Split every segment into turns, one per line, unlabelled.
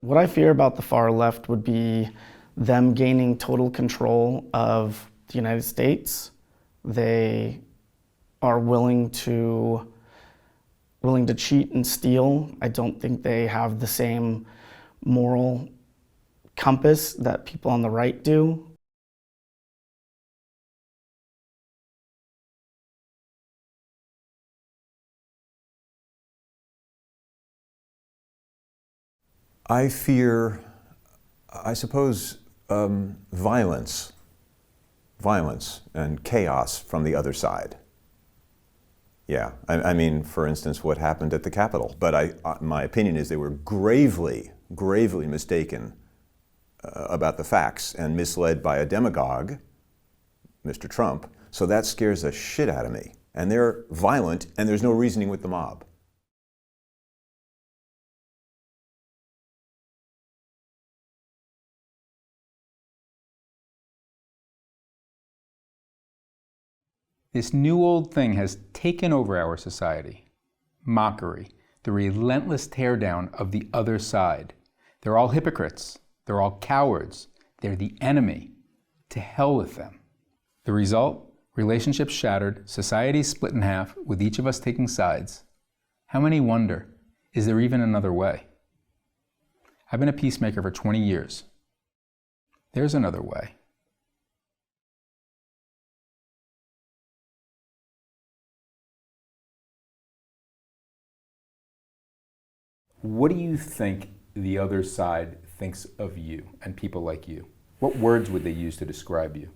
What I fear about the far left would be them gaining total control of the United States. They are willing to cheat and steal. I don't think they have the same moral compass that people on the right do.
I fear, I suppose, violence and chaos from the other side. Yeah, I mean, for instance, what happened at the Capitol. But my opinion is they were gravely mistaken about the facts and misled by a demagogue, Mr. Trump. So that scares the shit out of me. And they're violent, and there's no reasoning with the mob.
This new old thing has taken over our society. Mockery, the relentless teardown of the other side. They're all hypocrites. They're all cowards. They're the enemy. To hell with them. The result? Relationships shattered, society split in half, with each of us taking sides. How many wonder, is there even another way? I've been a peacemaker for 20 years. There's another way. What do you think the other side thinks of you and people like you? What words would they use to describe you?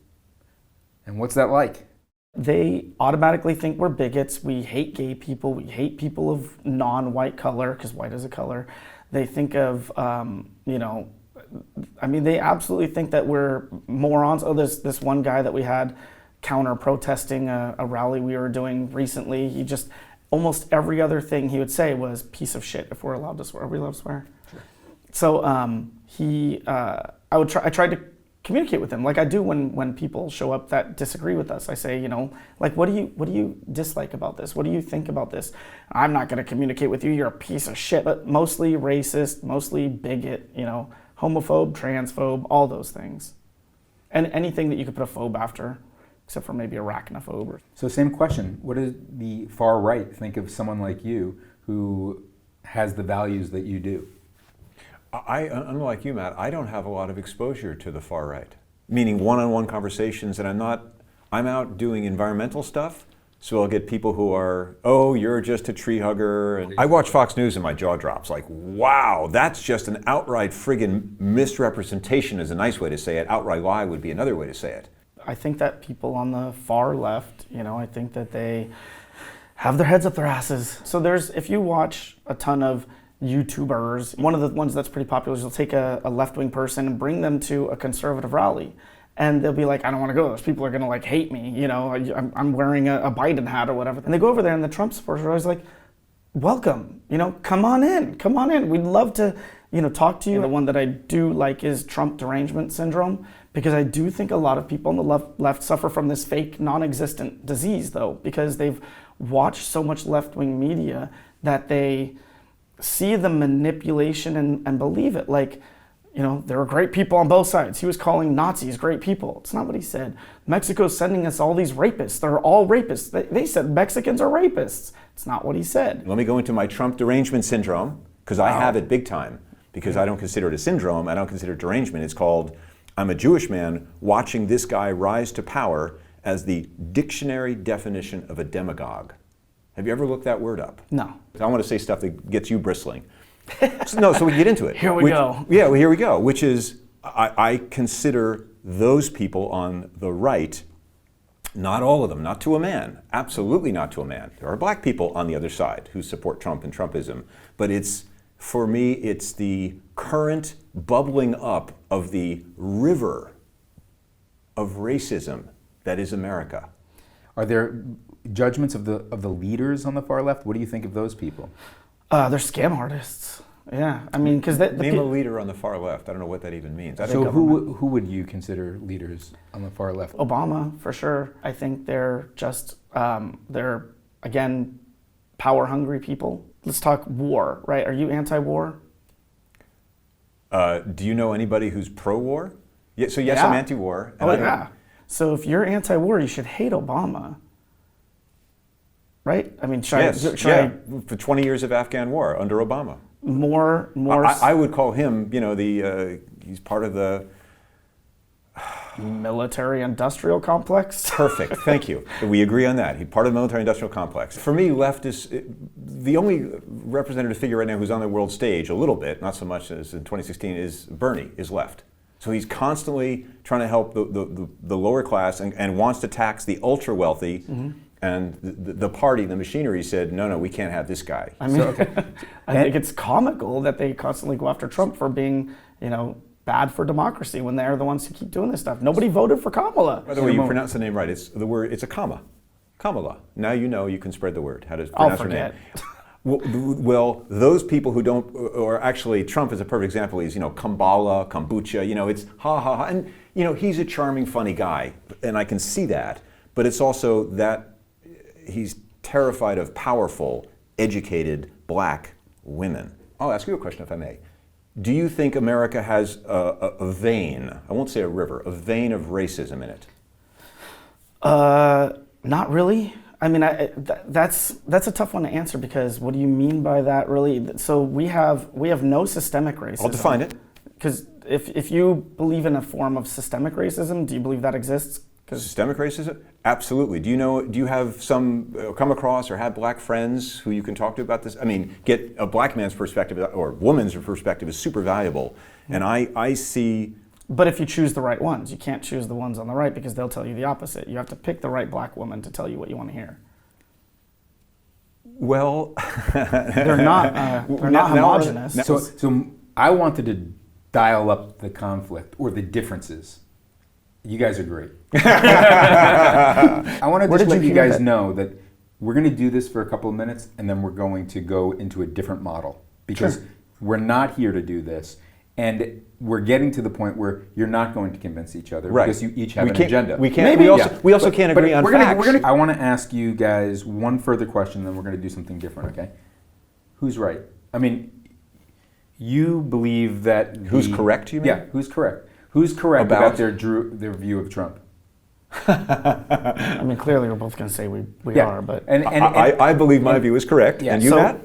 And what's that like?
They automatically think we're bigots. We hate gay people. We hate people of non-white color, because white is a color. They think of, they absolutely think that we're morons. Oh, there's this one guy that we had counter-protesting a rally we were doing recently. He just, almost every other thing he would say was piece of shit, if we're allowed to swear. Are we allowed to swear? Sure. So I tried to communicate with him like I do when people show up that disagree with us. I say, what do you dislike about this? What do you think about this? I'm not going to communicate with you. You're a piece of shit. But mostly racist, mostly bigot, homophobe, transphobe, all those things. And anything that you could put a phobe after, except for maybe arachnophobe.
So same question. What does the far right think of someone like you who has the values that you do?
Unlike you, Matt, I don't have a lot of exposure to the far right. Meaning one-on-one conversations, and I'm out doing environmental stuff, so I'll get people who are, oh, you're just a tree hugger. And I watch Fox News and my jaw drops, like, wow, that's just an outright friggin' misrepresentation is a nice way to say it. Outright lie would be another way to say it.
I think that people on the far left, I think that they have their heads up their asses. So if you watch a ton of YouTubers, one of the ones that's pretty popular is they'll take a left-wing person and bring them to a conservative rally. And they'll be like, I don't want to go. Those people are going to hate me. I'm wearing a Biden hat or whatever. And they go over there and the Trump supporters are always like, welcome, come on in. We'd love to, talk to you. The one that I do like is Trump derangement syndrome, because I do think a lot of people on the left suffer from this fake non-existent disease though, because they've watched so much left-wing media that they see the manipulation and believe it. There are great people on both sides. He was calling Nazis great people. It's not what he said. Mexico's sending us all these rapists. They're all rapists. They said Mexicans are rapists. It's not what he said.
Let me go into my Trump derangement syndrome, because I have it big time, because I don't consider it a syndrome. I don't consider it derangement. It's called, I'm a Jewish man watching this guy rise to power as the dictionary definition of a demagogue. Have you ever looked that word up?
No.
I want to say stuff that gets you bristling. So we can get into it.
Here we go.
Yeah, well, here we go. Which is, I consider those people on the right, not all of them, not to a man, absolutely not to a man. There are black people on the other side who support Trump and Trumpism, but for me, it's the current bubbling up of the river of racism that is America.
Are there judgments of the leaders on the far left? What do you think of those people?
They're scam artists. Yeah, because
name a leader on the far left. I don't know what that even means.
So who would you consider leaders on the far left?
Obama, for sure. I think they're just they're again power hungry people. Let's talk war, right? Are you anti-war?
Do you know anybody who's pro-war? Yeah, so yes,
Yeah.
I'm anti-war. and
Oh
I don't-
yeah. So if you're anti-war, you should hate Obama, right? I mean,
Yes,
should
yeah, for 20 years of Afghan war under Obama.
more.
I would call him, he's part of the
Military-industrial complex.
perfect. Thank you. We agree on that. He's part of the military-industrial complex. For me, left is the only representative figure right now who's on the world stage a little bit, not so much as in 2016, is Bernie, is left. So he's constantly trying to help the lower class and wants to tax the ultra-wealthy. And the party, the machinery said, no, we can't have this guy.
I mean, I think it's comical that they constantly go after Trump for being, bad for democracy when they're the ones who keep doing this stuff. Nobody voted for Kamala.
By the way, you pronounce the name right. It's the word. It's a comma. Kamala. Now you can spread the word. How to
I'll
pronounce her name.
forget.
Well, those people who don't, or actually Trump is a perfect example. He's, Kambala, kombucha, it's ha ha ha. And, he's a charming, funny guy. And I can see that. But it's also that he's terrified of powerful, educated, black women. I'll ask you a question if I may. Do you think America has a vein, I won't say a river, a vein of racism in it?
Not really. I mean, that's a tough one to answer because what do you mean by that, really? So we have no systemic racism.
I'll define it.
Because if you believe in a form of systemic racism, do you believe that exists?
Systemic racism? Absolutely. Do you have come across or have black friends who you can talk to about this? I mean, get a black man's perspective or woman's perspective is super valuable. And I see.
But if you choose the right ones, you can't choose the ones on the right because they'll tell you the opposite. You have to pick the right black woman to tell you what you want to hear.
Well,
they're not homogenous.
So I wanted to dial up the conflict or the differences. You guys are great. I want to just let you guys know that we're going to do this for a couple of minutes and then we're going to go into a different model because we're not here to do this. And we're getting to the point where you're not going to convince each other because you each have an agenda.
We can't. We also can't agree on facts.
I want to ask you guys one further question, then we're going to do something different. Okay? Who's right? I mean, you believe that
who's correct? You mean?
Yeah. Who's correct? Who's correct about their view of Trump?
I mean, clearly we're both going to say we are, but
I believe my view is correct.
Yeah.
And you, Matt?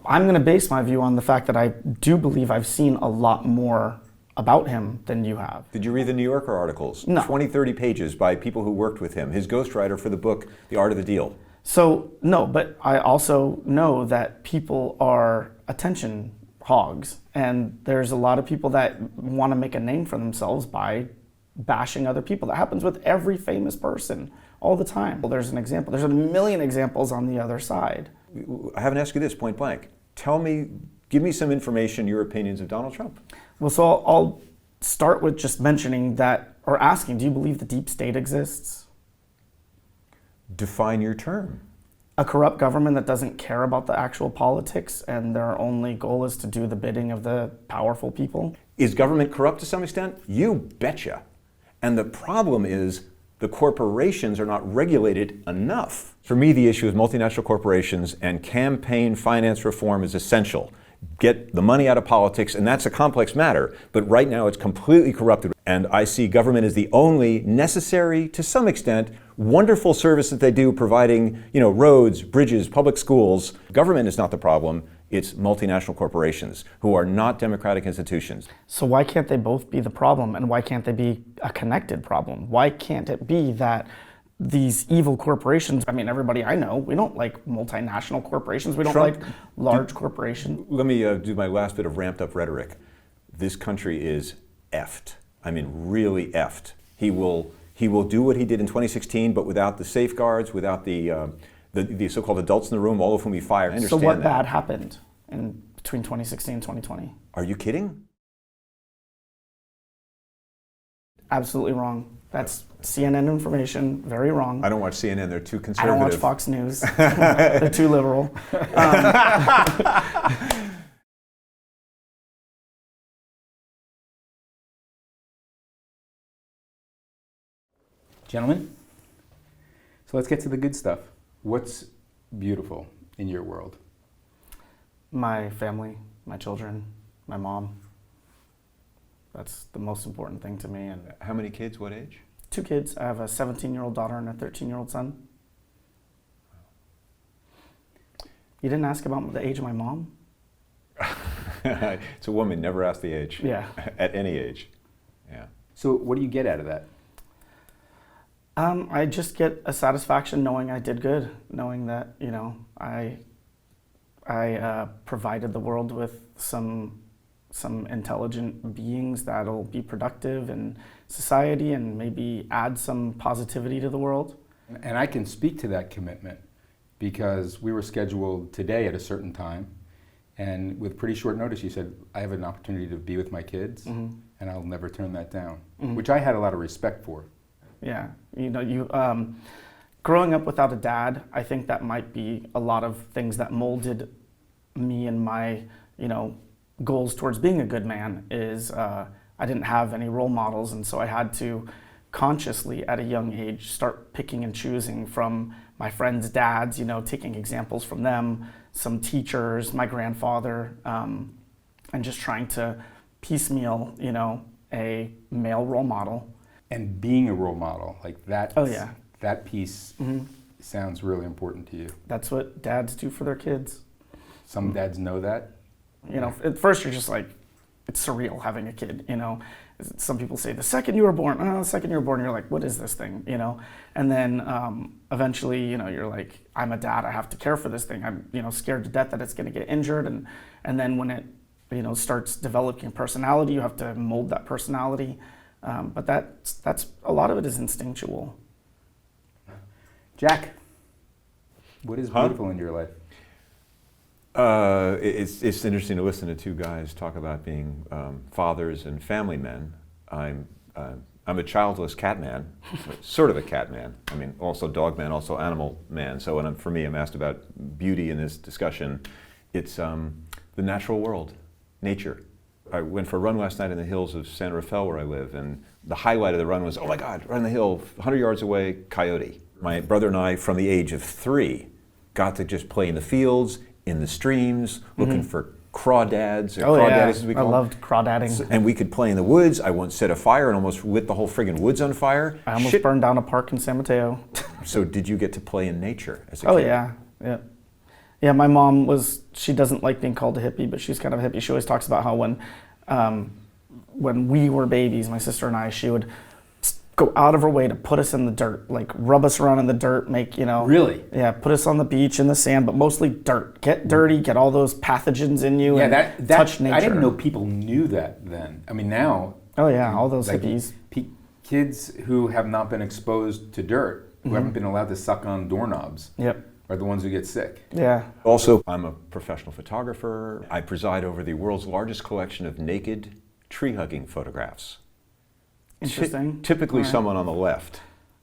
I'm going to base my view on the fact that I do believe I've seen a lot more about him than you have.
Did you read the New Yorker articles?
No.
20, 30 pages by people who worked with him. His ghostwriter for the book, The Art of the Deal.
So, no, but I also know that people are attention hogs. And there's a lot of people that want to make a name for themselves by bashing other people. That happens with every famous person all the time. Well, there's an example. There's a million examples on the other side.
I haven't asked you this point blank. Give me some information, your opinions of Donald Trump.
Well, so I'll start with just mentioning that, or asking, do you believe the deep state exists?
Define your term.
A corrupt government that doesn't care about the actual politics and their only goal is to do the bidding of the powerful people.
Is government corrupt to some extent? You betcha. And the problem is the corporations are not regulated enough. For me, the issue is multinational corporations and campaign finance reform is essential. Get the money out of politics, and that's a complex matter, but right now it's completely corrupted. And I see government as the only necessary, to some extent, wonderful service that they do, providing, roads, bridges, public schools. Government is not the problem. It's multinational corporations who are not democratic institutions.
So why can't they both be the problem, and why can't they be a connected problem? Why can't it be that these evil corporations, I mean, everybody I know, we don't like multinational corporations, we don't like large corporations.
Let me do my last bit of ramped up rhetoric. This country is effed. I mean, really effed. He will do what he did in 2016, but without the safeguards, without the so-called adults in the room, all of whom he fired. I understand
So what
that.
bad happened between 2016 and 2020?
Are you kidding?
Absolutely wrong. That's CNN information, very wrong.
I don't watch CNN, they're too
I
conservative.
don't watch Fox News. They're too liberal.
Gentlemen, so let's get to the good stuff. What's beautiful in your world?
My family, my children, my mom. That's the most important thing to me. And
How many kids? What age?
2 kids. I have a 17-year-old daughter and a 13-year-old son. You didn't ask about the age of my mom?
It's a woman. Never ask the age.
Yeah.
At any age. Yeah.
So what do you get out of that?
I just get a satisfaction knowing I did good, knowing that, you know, I provided the world with some intelligent beings that'll be productive in society and maybe add some positivity to the world.
And I can speak to that commitment because we were scheduled today at a certain time, and with pretty short notice you said, I have an opportunity to be with my kids, and I'll never turn that down, which I had a lot of respect for.
Yeah, you know, growing up without a dad, I think that might be a lot of things that molded me and my, you know, goals towards being a good man is I didn't have any role models, and so I had to consciously at a young age start picking and choosing from my friends' dads, you know, taking examples from them, some teachers, my grandfather, and just trying to piecemeal, you know, a male role model.
And being a role model, like that.
Oh yeah.
That piece sounds really important to you.
That's what dads do for their kids.
Some dads know that.
You know, at first you're just like, it's surreal having a kid, you know. Some people say, the second you were born, you're like, what is this thing, you know? And then eventually, you know, you're like, I'm a dad, I have to care for this thing. I'm, you know, scared to death that it's gonna get injured. And then when it, you know, starts developing personality, you have to mold that personality. But that's a lot of it is instinctual.
Jack, what is beautiful in your life?
It's interesting to listen to two guys talk about being fathers and family men. I'm a childless cat man, sort of a cat man. I mean, also dog man, also animal man. So when for me, I'm asked about beauty in this discussion, it's the natural world, nature. I went for a run last night in the hills of San Rafael where I live, and the highlight of the run was, oh my God, right on the hill, 100 yards away, coyote. My brother and I, from the age of 3, got to just play in the fields, in the streams, looking for crawdads, or crawdaddies as we call them.
I loved crawdadding.
And we could play in the woods. I once set a fire and almost lit the whole friggin' woods on fire.
I almost burned down a park in San Mateo.
So did you get to play in nature as a kid?
Oh yeah. Yeah, my mom she doesn't like being called a hippie, but she's kind of a hippie. She always talks about how when we were babies, my sister and I, she would go out of her way to put us in the dirt, like rub us around in the dirt, make, you know.
Really?
Yeah, put us on the beach in the sand, but mostly dirt. Get dirty, get all those pathogens in you, and touch nature.
I didn't know people knew that then. I mean, now.
Oh yeah, all those
like
hippies.
Kids who have not been exposed to dirt, who haven't been allowed to suck on doorknobs.
Yep.
Are the ones who get sick.
Yeah.
Also, I'm a professional photographer. I preside over the world's largest collection of naked tree-hugging photographs.
Interesting.
Typically someone on the left,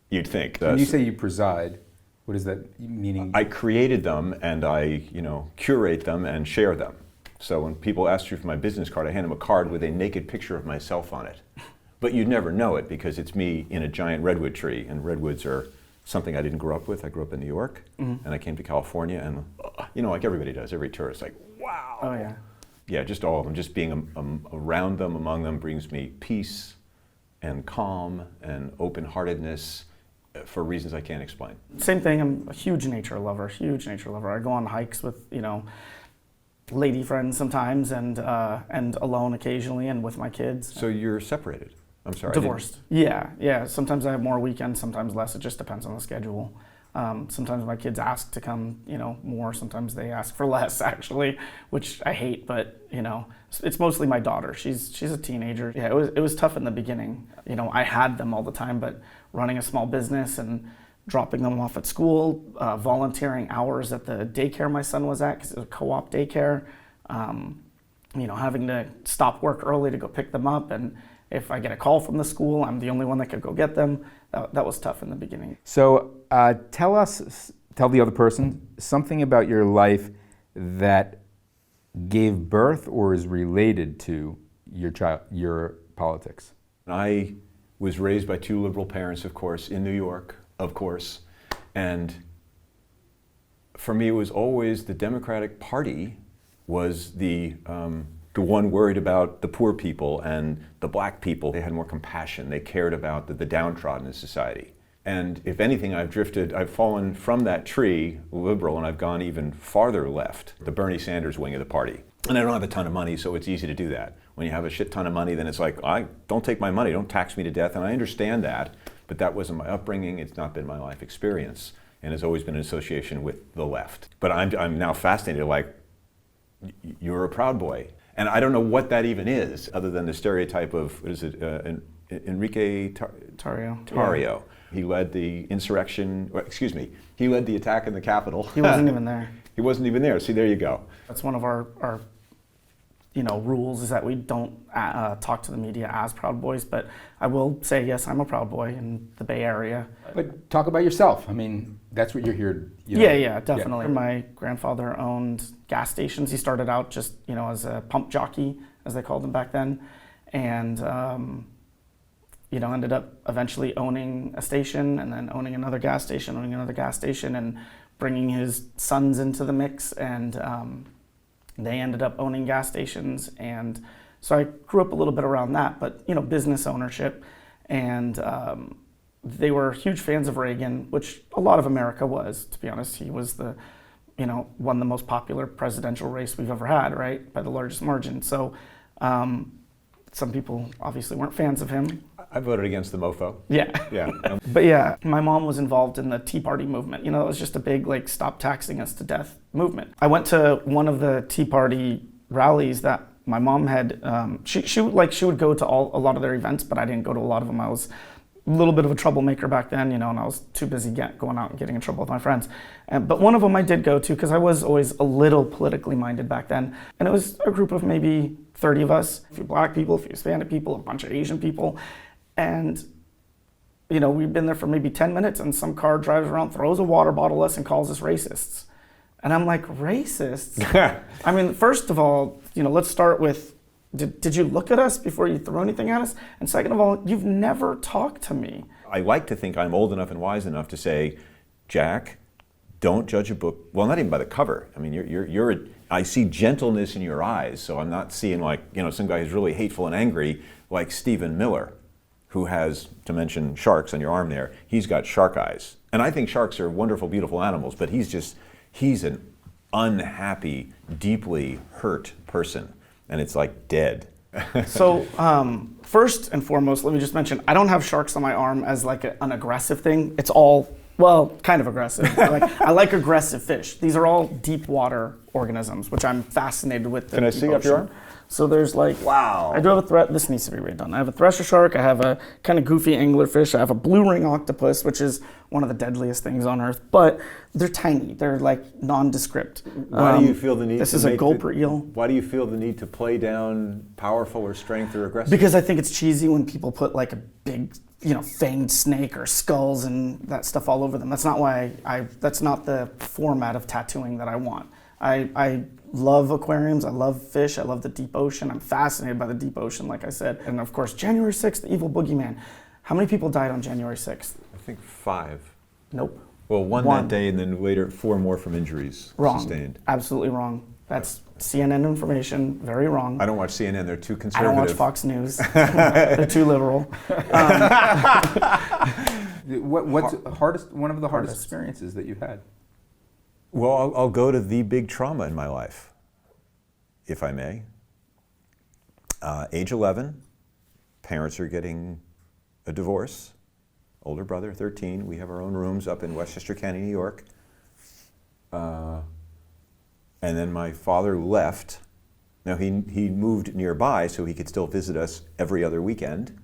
you'd think.
When you say you preside, what is that meaning?
I created them and I, you know, curate them and share them. So when people ask you for my business card, I hand them a card with a naked picture of myself on it. But you'd never know it because it's me in a giant redwood tree, and redwoods are something I didn't grow up with. I grew up in New York, and I came to California, and you know, like everybody does, every tourist, like, wow.
Oh yeah.
Yeah, just all of them. Just being around them, among them, brings me peace and calm and open-heartedness for reasons I can't explain.
Same thing. I'm a huge nature lover. I go on hikes with, you know, lady friends sometimes, and alone occasionally, and with my kids.
So you're separated. I'm sorry.
Divorced. Yeah. Sometimes I have more weekends, sometimes less. It just depends on the schedule. Sometimes my kids ask to come, you know, more. Sometimes they ask for less, actually, which I hate. But you know, it's mostly my daughter. She's a teenager. Yeah, it was tough in the beginning. You know, I had them all the time, but running a small business and dropping them off at school, volunteering hours at the daycare my son was at, because it was a co-op daycare. You know, having to stop work early to go pick them up, and if I get a call from the school, I'm the only one that could go get them. That was tough in the beginning.
So tell the other person something about your life that gave birth or is related to your politics.
I was raised by 2 liberal parents, of course, in New York, of course. And for me, it was always the Democratic Party was the the one worried about the poor people and the black people. They had more compassion. They cared about the downtrodden in society. And if anything, I've fallen from that tree, liberal, and I've gone even farther left, the Bernie Sanders wing of the party. And I don't have a ton of money, so it's easy to do that. When you have a shit ton of money, then it's like, don't take my money, don't tax me to death, and I understand that, but that wasn't my upbringing, it's not been my life experience, and has always been an association with the left. But I'm now fascinated, like, you're a Proud Boy. And I don't know what that even is, other than the stereotype of, what is it, Enrique
Tarrio.
Yeah. He led the insurrection, he led the attack in the Capitol.
He wasn't even there.
He wasn't even there. See, there you go.
That's one of our rules, is that we don't talk to the media as Proud Boys. But I will say, yes, I'm a Proud Boy in the Bay Area.
But talk about yourself. I mean, that's what you're here.
Yeah, definitely. Yeah. My grandfather owned gas stations. He started out just, as a pump jockey, as they called them back then. And, ended up eventually owning a station, and then owning another gas station, and bringing his sons into the mix, and they ended up owning gas stations. And so I grew up a little bit around that, but business ownership, and they were huge fans of Reagan, which a lot of America was, to be honest. He was won the most popular presidential race we've ever had, right, by the largest margin. So some people obviously weren't fans of him.
I voted against the mofo.
Yeah.
Yeah.
But yeah, my mom was involved in the Tea Party movement. It was just a big, stop taxing us to death movement. I went to one of the Tea Party rallies that my mom had. She would go to a lot of their events, but I didn't go to a lot of them. I was a little bit of a troublemaker back then, and I was too busy going out and getting in trouble with my friends. But one of them I did go to, because I was always a little politically minded back then. And it was a group of maybe 30 of us, a few black people, a few Hispanic people, a bunch of Asian people. And, we've been there for maybe 10 minutes, and some car drives around, throws a water bottle at us, and calls us racists. And I'm like, racists? I mean, first of all, let's start with, did you look at us before you threw anything at us? And second of all, you've never talked to me.
I like to think I'm old enough and wise enough to say, Jack, don't judge a book, well, not even by the cover. I mean, I see gentleness in your eyes, so I'm not seeing some guy who's really hateful and angry, like Stephen Miller, who has, to mention sharks on your arm there, he's got shark eyes. And I think sharks are wonderful, beautiful animals, but he's an unhappy, deeply hurt person. And it's like dead.
So first and foremost, let me just mention, I don't have sharks on my arm as an aggressive thing. It's all, kind of aggressive. I like aggressive fish. These are all deep water organisms, which I'm fascinated with.
Can I see up your arm?
So there's wow. I do have this needs to be redone. I have a thresher shark, I have a kind of goofy anglerfish, I have a blue ring octopus, which is one of the deadliest things on earth, but they're tiny, they're nondescript.
Why do you feel the need
This is a gulper eel.
Why do you feel the need to play down powerful or strength or aggressive?
Because I think it's cheesy when people put a big, fanged snake or skulls and that stuff all over them. That's not why that's not the format of tattooing that I want. I love aquariums, I love fish, I love the deep ocean. I'm fascinated by the deep ocean, like I said. And of course, January 6th, the evil boogeyman. How many people died on January 6th?
I think 5.
Nope.
Well, one that day, and then later 4 more from injuries sustained.
Absolutely wrong. That's CNN information, very wrong.
I don't watch CNN, they're too conservative.
I don't watch Fox News, they're too liberal.
What's one of the hardest experiences that you've had?
Well, I'll go to the big trauma in my life, if I may. Age 11, parents are getting a divorce. Older brother, 13. We have our own rooms up in Westchester County, New York. And then my father left. Now, he moved nearby so he could still visit us every other weekend.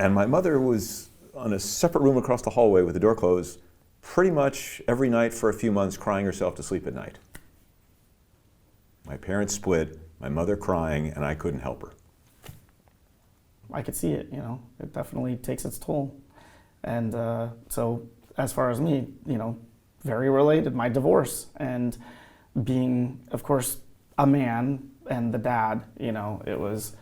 And my mother was on a separate room across the hallway with the door closed pretty much every night for a few months, crying herself to sleep at night. My parents split, my mother crying, and I couldn't help her.
I could see it, it definitely takes its toll. And so as far as me, very related, my divorce and being, of course, a man and the dad, it was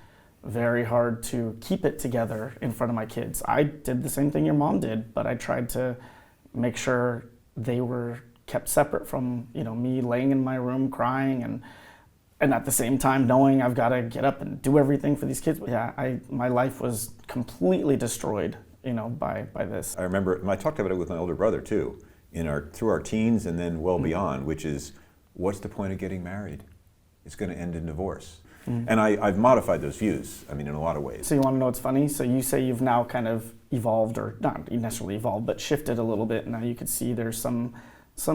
very hard to keep it together in front of my kids. I did the same thing your mom did, but I tried to make sure they were kept separate from, me laying in my room crying and at the same time knowing I've got to get up and do everything for these kids. Yeah, my life was completely destroyed, by this.
I remember, and I talked about it with my older brother too, through our teens and then well beyond, which is, what's the point of getting married? It's going to end in divorce. And I've modified those views, in a lot of ways.
So you want to know what's funny? So you say you've now kind of evolved, or not necessarily evolved, but shifted a little bit. Now you could see there's some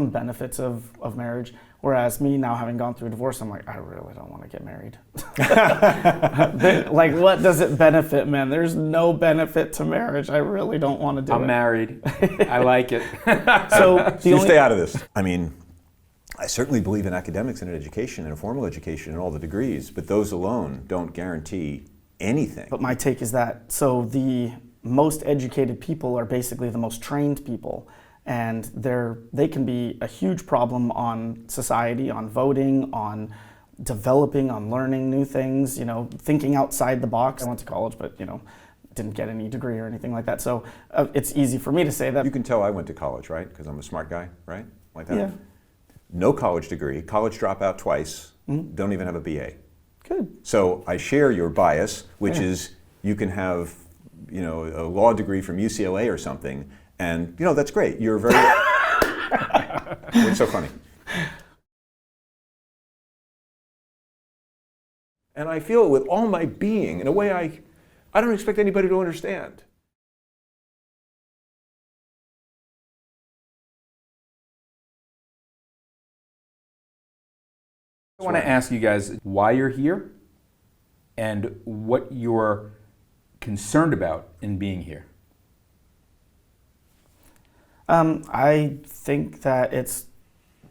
benefits of marriage. Whereas me now having gone through a divorce, I'm like, I really don't want to get married. Like, what does it benefit, man? There's no benefit to marriage. I really don't want to do it.
I'm married. I like it.
So
you stay out of this. I certainly believe in academics and in education and a formal education and all the degrees, but those alone don't guarantee anything.
But my take is that, so the most educated people are basically the most trained people, and they can be a huge problem on society, on voting, on developing, on learning new things, thinking outside the box. I went to college, but didn't get any degree or anything like that. So it's easy for me to say that.
You can tell I went to college, right? Because I'm a smart guy, right? Like that.
Yeah.
No college degree, college dropout twice, don't even have a BA.
Good.
So I share your bias, which is you can have, a law degree from UCLA or something, and that's great. You're very. What's so funny? And I feel it with all my being in a way I don't expect anybody to understand.
I want to ask you guys why you're here and what you're concerned about in being here.
I think that it's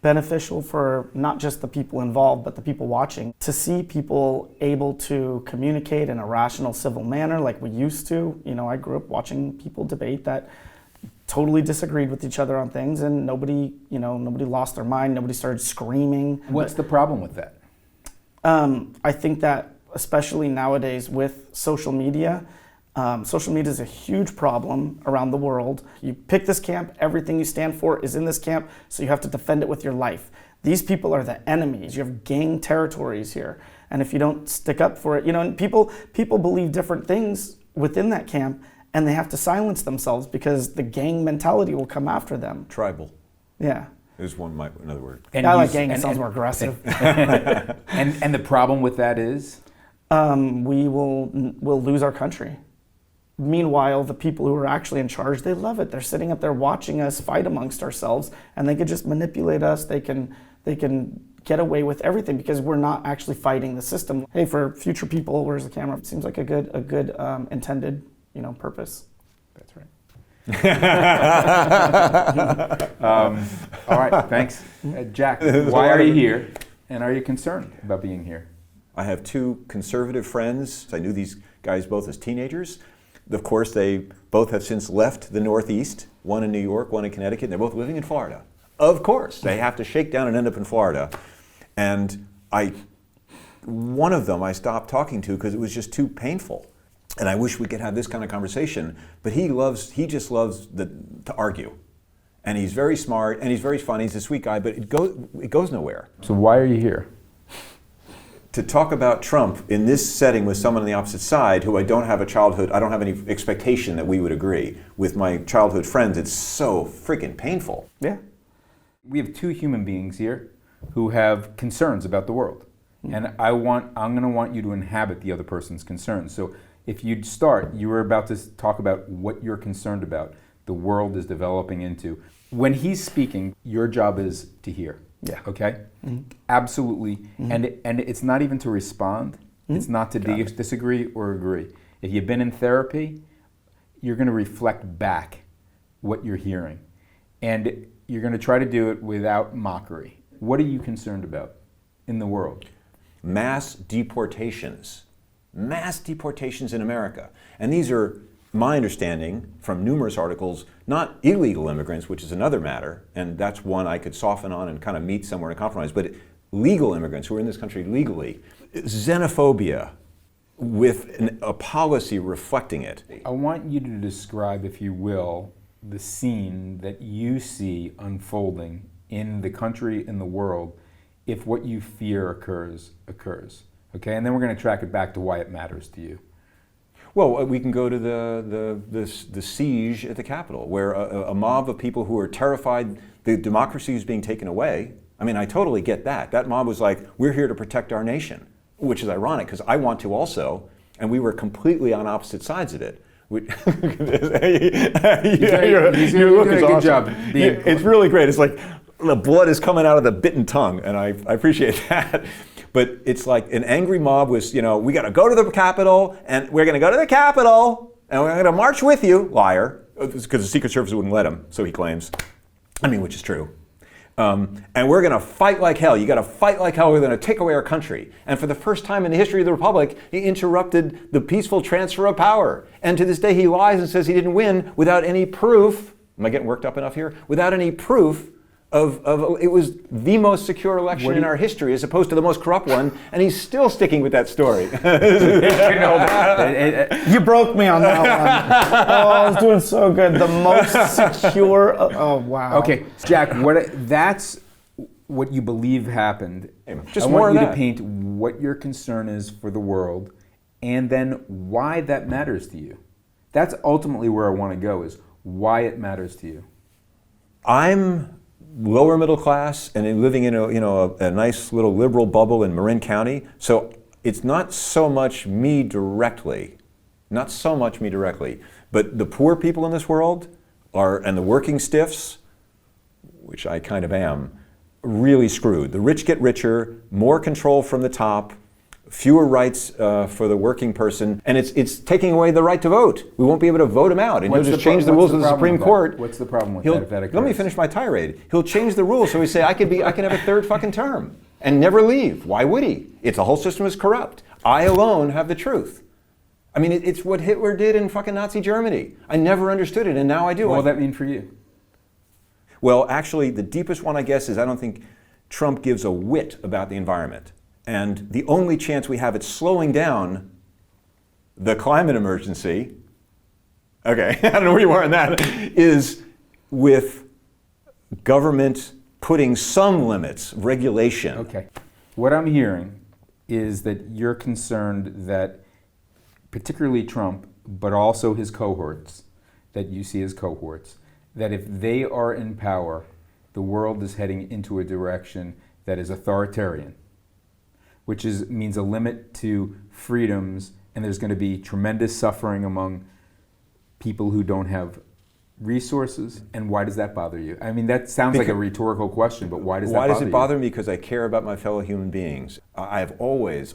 beneficial for not just the people involved, but the people watching, to see people able to communicate in a rational, civil manner like we used to. I grew up watching people debate that totally disagreed with each other on things, and nobody lost their mind, nobody started screaming.
What's the problem with that?
I think that especially nowadays with social media is a huge problem around the world. You pick this camp, everything you stand for is in this camp, so you have to defend it with your life. These people are the enemies. You have gang territories here, and if you don't stick up for it, and people believe different things within that camp, and they have to silence themselves because the gang mentality will come after them.
Tribal.
Yeah.
There's another word.
And I like gang, it sounds more aggressive.
And the problem with that is?
We'll lose our country. Meanwhile, the people who are actually in charge, they love it. They're sitting up there watching us fight amongst ourselves, and they could just manipulate us. They can get away with everything because we're not actually fighting the system. Hey, for future people, where's the camera? It seems like a good intended, purpose.
That's right. All right, thanks. Jack, why are you here, and are you concerned about being here?
I have two conservative friends. I knew these guys both as teenagers. Of course, they both have since left the Northeast, one in New York, one in Connecticut, and they're both living in Florida. Of course, they have to shake down and end up in Florida. And one of them I stopped talking to because it was just too painful. And I wish we could have this kind of conversation, but he just loves to argue. And he's very smart, and he's very funny, he's a sweet guy, but it goes nowhere.
So why are you here?
To talk about Trump in this setting with someone on the opposite side who I don't have any expectation that we would agree. With my childhood friends, it's so freaking painful.
Yeah.
We have two human beings here who have concerns about the world. And I'm going to want you to inhabit the other person's concerns. So if you'd start, you were about to talk about what you're concerned about, the world is developing into. When he's speaking, your job is to hear.
Yeah.
Okay? Absolutely. And it's not even to respond. It's not to disagree or agree. If you've been in therapy, you're going to reflect back what you're hearing. And you're going to try to do it without mockery. What are you concerned about in the world?
Mass deportations. Mass deportations in America. And these are, my understanding from numerous articles, not illegal immigrants, which is another matter, and that's one I could soften on and kind of meet somewhere in a compromise, but legal immigrants who are in this country legally. Xenophobia with a policy reflecting it.
I want you to describe, if you will, the scene that you see unfolding in the country, in the world, if what you fear occurs. Okay, and then we're going to track it back to why it matters to you.
Well, we can go to the siege at the Capitol, where a mob of people who are terrified the democracy is being taken away. I mean, I totally get that. That mob was like, we're here to protect our nation, which is ironic because I want to also, and we were completely on opposite sides of it. Your look is awesome. Good job. It's really great. It's like the blood is coming out of the bitten tongue, and I appreciate that. But it's like an angry mob was, you know, we got to go to the Capitol, and we're going to go to the Capitol, and we're going to march with you, liar, because the Secret Service wouldn't let him, so he claims. I mean, which is true. And we're going to fight like hell. You got to fight like hell. We're going to take away our country. And for the first time in the history of the Republic, he interrupted the peaceful transfer of power. And to this day, he lies and says he didn't win without any proof. Am I getting worked up enough here? Without any proof of it was the most secure election in our history as opposed to the most corrupt one, and he's still sticking with that story.
You broke me on that one. Oh, I was doing so good. The most secure. Oh, wow.
Okay, Jack, that's what you believe happened.
Just
I
more
want
of
you
that.
to paint what your concern is for the world, and then why that matters to you. That's ultimately where I want to go, is why it matters to you.
I'm lower middle class and living in a nice little liberal bubble in Marin County. So it's not so much me directly, but the poor people in this world and the working stiffs, which I kind of am, really screwed. The rich get richer, more control from the top, fewer rights for the working person, and it's taking away the right to vote. We won't be able to vote him out, and he'll just change the rules of the Supreme Court.
What's the problem with that? If that occurs?
Let me finish my tirade. He'll change the rules so he say I can have a third fucking term and never leave. Why would he? It's the whole system is corrupt. I alone have the truth. I mean, it's what Hitler did in fucking Nazi Germany. I never understood it, and now I do.
What does that mean for you?
Well, actually, the deepest one, I guess, is I don't think Trump gives a whit about the environment. And the only chance we have at slowing down the climate emergency, okay, I don't know where you are on that, is with government putting some limits, regulation.
Okay. What I'm hearing is that you're concerned that particularly Trump, but also his cohorts, that you see as cohorts, that if they are in power, the world is heading into a direction that is authoritarian, which means a limit to freedoms, and there's going to be tremendous suffering among people who don't have resources. And why does that bother you? I mean, that sounds like a rhetorical question, but why does that bother you?
Why does it bother me? Because I care about my fellow human beings. I have always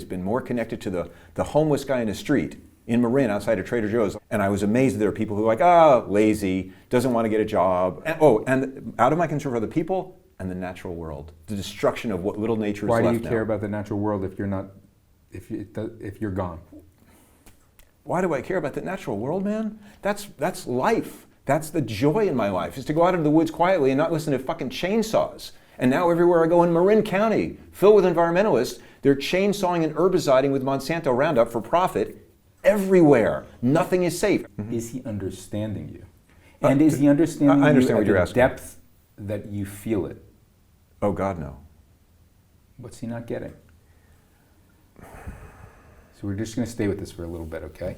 been more connected to the homeless guy in the street in Marin outside of Trader Joe's. And I was amazed that there are people who are like, lazy, doesn't want to get a job. And out of my concern for other people, and the natural world, the destruction of what little nature is left now.
Why do you care about the natural world if you're gone?
Why do I care about the natural world, man? That's life. That's the joy in my life, is to go out into the woods quietly and not listen to fucking chainsaws. And now everywhere I go in Marin County, filled with environmentalists, they're chainsawing and herbiciding with Monsanto Roundup for profit everywhere. Nothing is safe.
Is he understanding you? And is he understanding
I understand
you
what
at
you're
the
asking.
depth that you feel it?
Oh, God, no.
What's he not getting? So we're just going to stay with this for a little bit, okay?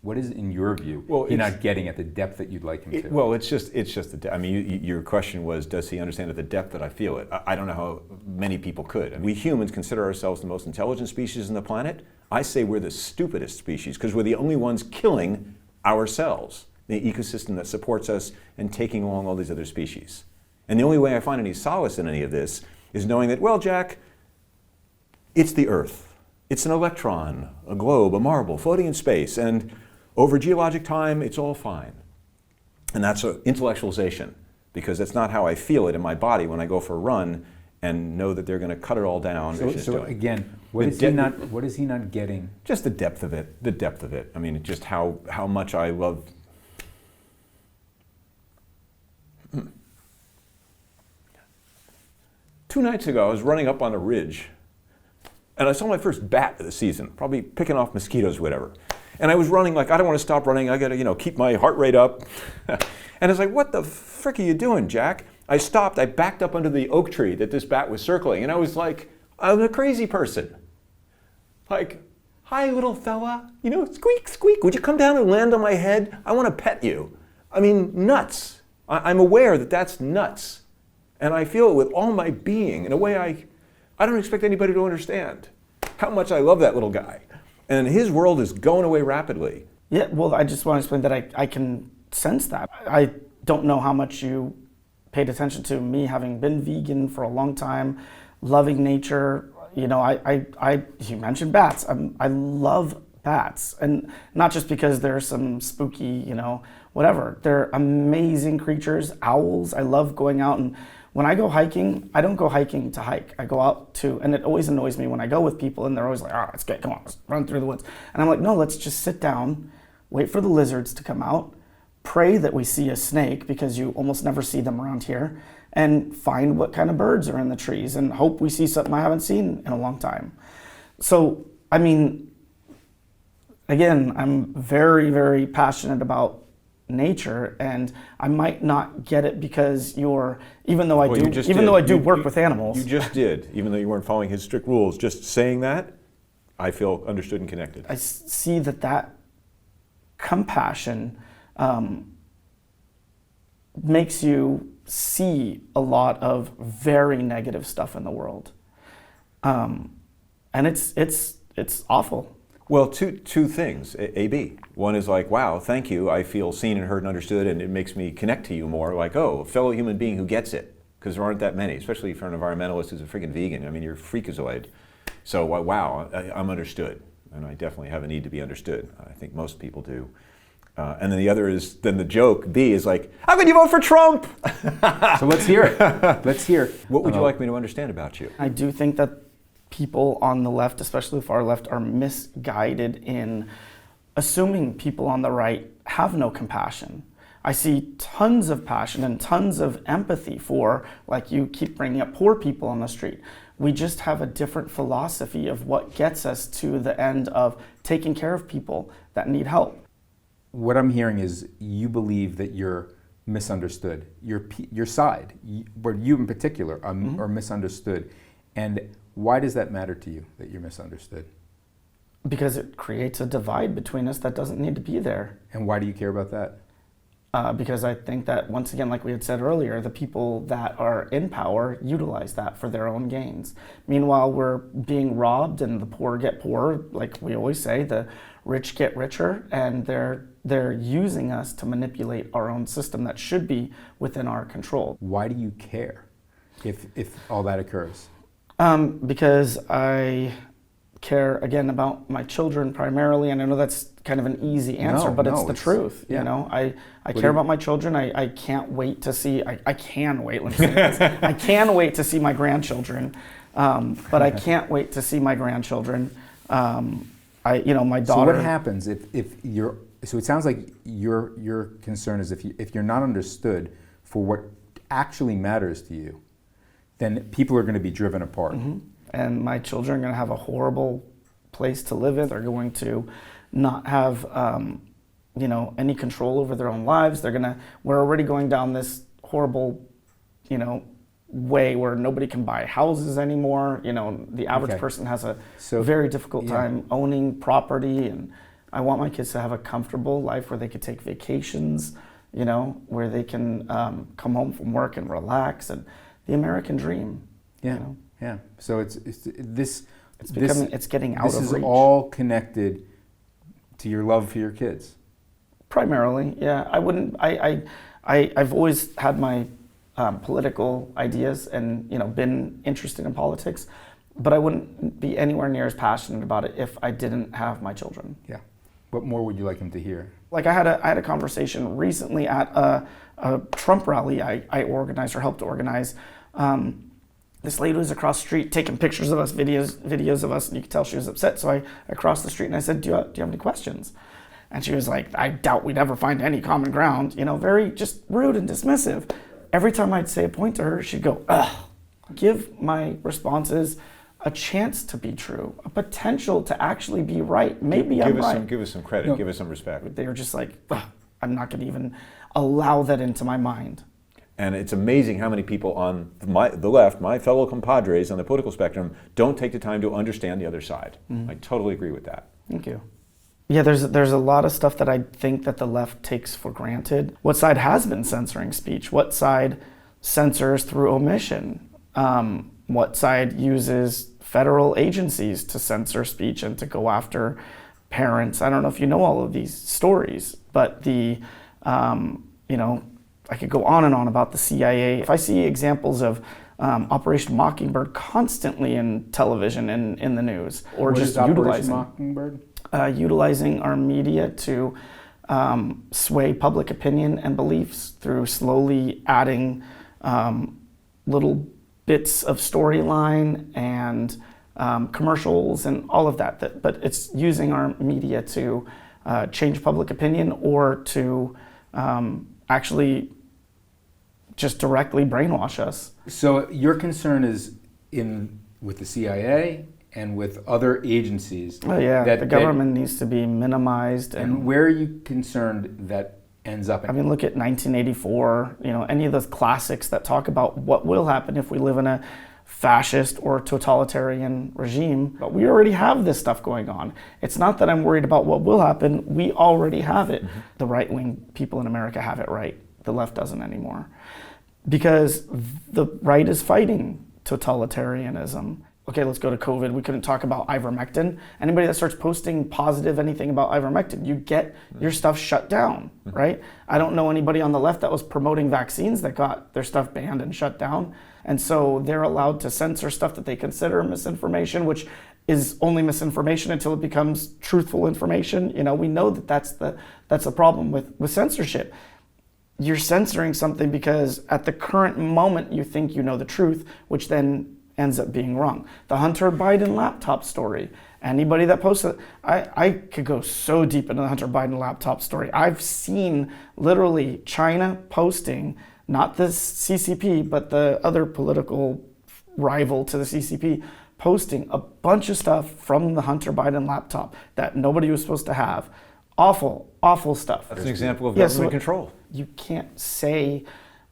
What is, in your view, he's not getting at the depth that you'd like him to?
Well, it's just I mean, your question was, does he understand at the depth that I feel it? I don't know how many people could. I mean, we humans consider ourselves the most intelligent species on the planet. I say we're the stupidest species because we're the only ones killing ourselves, the ecosystem that supports us, and taking along all these other species. And the only way I find any solace in any of this is knowing that, well, Jack, it's the Earth. It's an electron, a globe, a marble floating in space, and over geologic time, it's all fine. And that's an intellectualization, because that's not how I feel it in my body when I go for a run and know that they're going to cut it all down.
So again, what is he not getting?
Just the depth of it. The depth of it. I mean, just how much I love. 2 nights ago, I was running up on a ridge, and I saw my first bat of the season, probably picking off mosquitoes or whatever. And I was running like, I don't want to stop running. I got to, keep my heart rate up. And it's like, what the frick are you doing, Jack? I stopped. I backed up under the oak tree that this bat was circling. And I was like, I'm a crazy person. Like, hi, little fella. Squeak, squeak. Would you come down and land on my head? I want to pet you. I mean, nuts. I'm aware that that's nuts. And I feel it with all my being in a way I don't expect anybody to understand how much I love that little guy. And his world is going away rapidly.
Yeah, well, I just want to explain that I can sense that. I don't know how much you paid attention to me having been vegan for a long time, loving nature. You mentioned bats. I love bats, and not just because they're some spooky, whatever. They're amazing creatures. Owls. I love going out, and when I go hiking, I don't go hiking to hike. I go out to, and it always annoys me when I go with people and they're always like, let's come on, let's run through the woods. And I'm like, no, let's just sit down, wait for the lizards to come out, pray that we see a snake, because you almost never see them around here, and find what kind of birds are in the trees and hope we see something I haven't seen in a long time. So, I mean, again, I'm very, very passionate about nature, and I might not get it because even though I do work with animals.
You just did, even though you weren't following his strict rules. Just saying that, I feel understood and connected.
I see that compassion makes you see a lot of very negative stuff in the world, and it's awful.
Well, two things, A-B. One is like, wow, thank you. I feel seen and heard and understood, and it makes me connect to you more. Like, oh, a fellow human being who gets it, because there aren't that many, especially if you're an environmentalist who's a freaking vegan. I mean, you're a freakazoid. So, wow, I'm understood, and I definitely have a need to be understood. I think most people do. And then the other is, then the joke, B, is like, how could you vote for Trump?
So let's hear it. Let's hear it.
What would you like me to understand about you?
I do think that people on the left, especially the far left, are misguided in assuming people on the right have no compassion. I see tons of passion and tons of empathy for, like you keep bringing up, poor people on the street. We just have a different philosophy of what gets us to the end of taking care of people that need help.
What I'm hearing is you believe that you're misunderstood. Your side, but you in particular, are misunderstood. And why does that matter to you, that you're misunderstood?
Because it creates a divide between us that doesn't need to be there.
And why do you care about that?
Because I think that, once again, like we had said earlier, the people that are in power utilize that for their own gains. Meanwhile, we're being robbed, and the poor get poorer. Like we always say, the rich get richer, and they're using us to manipulate our own system that should be within our control.
Why do you care if all that occurs?
Because I care, again, about my children primarily, and I know that's kind of an easy answer, but it's the truth.
Yeah.
I care about my children. I can't wait to see, I can wait, let me say this. I can wait to see my grandchildren, but I can't wait to see my grandchildren. My daughter.
So what happens if you're, so it sounds like your concern is if you're not understood for what actually matters to you, then people are going to be driven apart.
Mm-hmm. And my children are going to have a horrible place to live in. They're going to not have, any control over their own lives. We're already going down this horrible, way where nobody can buy houses anymore. The average person has a very difficult time owning property. And I want my kids to have a comfortable life where they could take vacations, where they can come home from work and relax, and the American dream.
Yeah. So it's
getting out of reach.
This is all connected to your love for your kids.
Primarily, yeah. I've always had my political ideas and been interested in politics, but I wouldn't be anywhere near as passionate about it if I didn't have my children.
Yeah. What more would you like them to hear?
Like I had a conversation recently at a Trump rally I organized or helped organize. This lady was across the street taking pictures of us, videos of us, and you could tell she was upset. So I crossed the street and I said, do you have any questions? And she was like, I doubt we'd ever find any common ground, very just rude and dismissive. Every time I'd say a point to her, she'd go, ugh. Give my responses a chance to be true, a potential to actually be right. Maybe I'm right.
Give us some credit. Give us some respect.
They're just like, I'm not going to even allow that into my mind.
And it's amazing how many people on the left, my fellow compadres on the political spectrum, don't take the time to understand the other side. I totally agree with that.
Thank you. Yeah, there's a lot of stuff that I think that the left takes for granted. What side has been censoring speech? What side censors through omission? What side uses federal agencies to censor speech and to go after parents? I don't know if you know all of these stories, but I could go on and on about the CIA. If I see examples of Operation Mockingbird constantly in television and in the news, or
what
just
is Operation
utilizing
Mockingbird?
Utilizing our media to sway public opinion and beliefs through slowly adding little bits of storyline and commercials and all of that. But it's using our media to change public opinion or to actually just directly brainwash us.
So your concern is with the CIA and with other agencies.
Oh yeah, the government needs to be minimized.
And where are you concerned that ends up in?
I mean, look at 1984, any of those classics that talk about what will happen if we live in a fascist or totalitarian regime. But we already have this stuff going on. It's not that I'm worried about what will happen. We already have it. The right-wing people in America have it right. The left doesn't anymore. Because the right is fighting totalitarianism. Okay, let's go to COVID. We couldn't talk about ivermectin. Anybody that starts posting positive anything about ivermectin, you get your stuff shut down, right? I don't know anybody on the left that was promoting vaccines that got their stuff banned and shut down. And so they're allowed to censor stuff that they consider misinformation, which is only misinformation until it becomes truthful information. We know that that's a problem with censorship. You're censoring something because at the current moment you think you know the truth, which then ends up being wrong. The Hunter Biden laptop story. Anybody that posted, I could go so deep into the Hunter Biden laptop story. I've seen literally China posting, not the CCP, but the other political rival to the CCP, posting a bunch of stuff from the Hunter Biden laptop that nobody was supposed to have. Awful, awful stuff.
That's an example of government control.
You can't say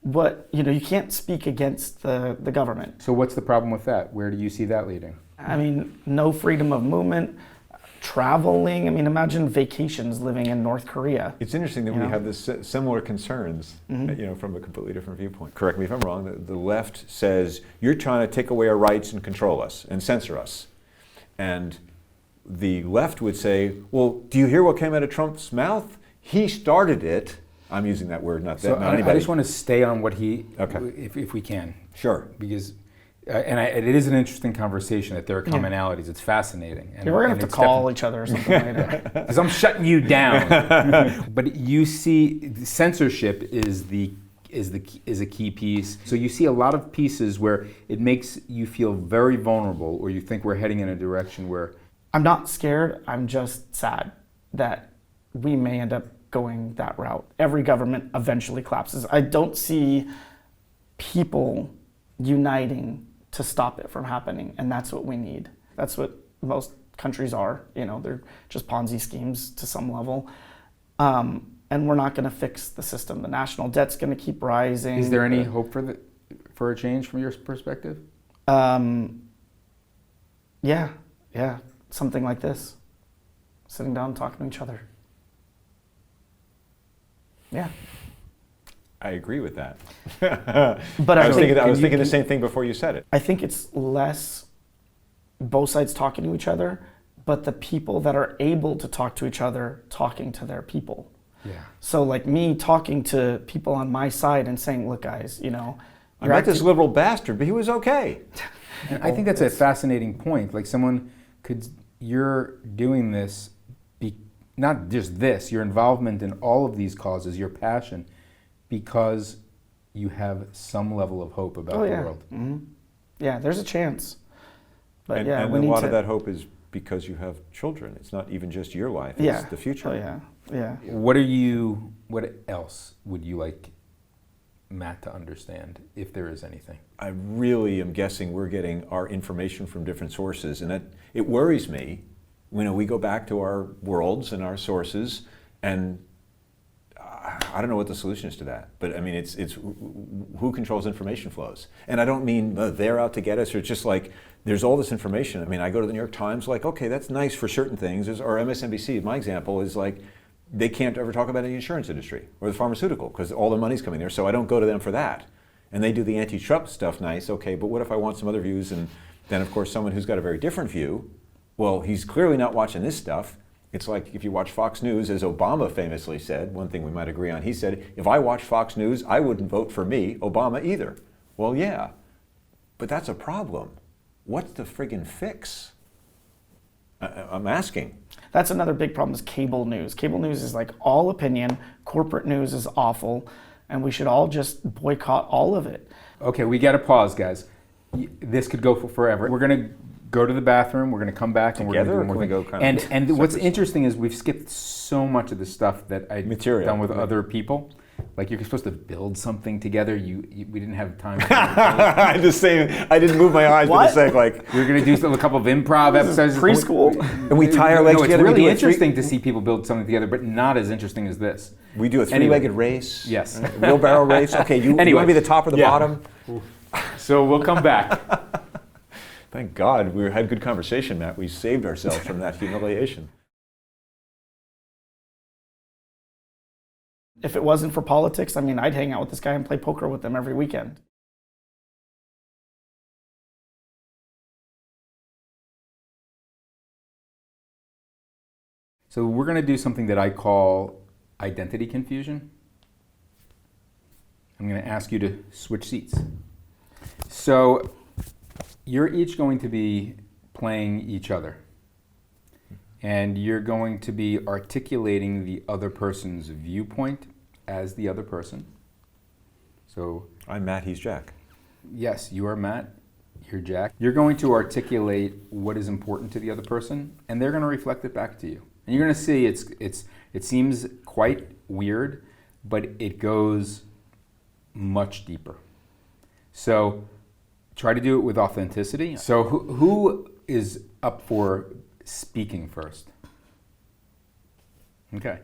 you can't speak against the government.
So what's the problem with that? Where do you see that leading?
I mean, no freedom of movement, traveling. I mean, imagine vacations living in North Korea.
It's interesting that we have this similar concerns, from a completely different viewpoint. Correct me if I'm wrong. The left says, you're trying to take away our rights and control us and censor us. And the left would say, well, do you hear what came out of Trump's mouth? He started it. I'm using that word, not anybody.
I just want to stay on what he,
okay,
if we can.
Sure.
Because, it is an interesting convection that there are commonalities. Yeah. It's fascinating.
And we're going to have to call each other or something later.
Because I'm shutting you down. But you see, censorship is a key piece. So you see a lot of pieces where it makes you feel very vulnerable, or you think we're heading in a direction where...
I'm not scared. I'm just sad that we may end up going that route. Every government eventually collapses. I don't see people uniting to stop it from happening, and that's what we need. That's what most countries are. They're just Ponzi schemes to some level. And we're not going to fix the system. The national debt's going to keep rising.
Is there any hope for a change from your perspective?
Yeah. Something like this. Sitting down, talking to each other. Yeah.
I agree with that.
But I
was thinking the same thing before you said it.
I think it's less both sides talking to each other, but the people that are able to talk to each other talking to their people.
Yeah.
So like me talking to people on my side and saying, look guys,
I met this liberal bastard, but he was okay.
And I think that's a fascinating point. Like you're doing this, not just this, your involvement in all of these causes, your passion, because you have some level of hope about the world.
Mm-hmm. Yeah, there's a chance. But
and a lot of that hope is because you have children. It's not even just your life, it's the future.
Oh yeah.
What else would you like Matt to understand, if there is anything?
I really am guessing we're getting our information from different sources, and that it worries me. We go back to our worlds and our sources, and I don't know what the solution is to that. But I mean, it's who controls information flows, and I don't mean they're out to get us, or it's just like there's all this information. I mean, I go to the New York Times, like, okay, that's nice for certain things, or MSNBC. My example is like, they can't ever talk about the insurance industry or the pharmaceutical because all the money's coming there, so I don't go to them for that. And they do the anti-Trump stuff nice, okay, but what if I want some other views? And then, of course, someone who's got a very different view, well, he's clearly not watching this stuff. It's like if you watch Fox News, as Obama famously said, one thing we might agree on, he said, if I watched Fox News, I wouldn't vote for me, Obama, either. Well, yeah, but that's a problem. What's the friggin' fix? I'm asking.
That's another big problem is cable news. Cable news is like all opinion, corporate news is awful, and we should all just boycott all of it.
Okay, we got to pause, guys. This could go for forever. We're going to go to the bathroom, we're going to come back,
together,
and we're going to do more. And what's interesting is we've skipped so much of the stuff that I've done with other people. Like you're supposed to build something together. We didn't have time.
I'm just saying, I didn't move my eyes for a sec. Like
we're going to do a couple of improv episodes.
Preschool.
And we tie our legs together.
It's really interesting to see people build something together, but not as interesting as this.
We do a three-legged race.
Yes.
Wheelbarrow race. Okay, you want to be the top or the bottom?
So we'll come back.
Thank God we had good conversation, Matt. We saved ourselves from that humiliation.
If it wasn't for politics, I mean, I'd hang out with this guy and play poker with him every weekend.
So we're going to do something that I call identity confusion. I'm going to ask you to switch seats. So you're each going to be playing each other. And you're going to be articulating the other person's viewpoint as the other person. So
I'm Matt, he's Jack.
Yes, you are Matt, you're Jack. You're going to articulate what is important to the other person, and they're going to reflect it back to you. And you're going to see it seems quite weird, but it goes much deeper. So try to do it with authenticity. So who is up for speaking first? Okay,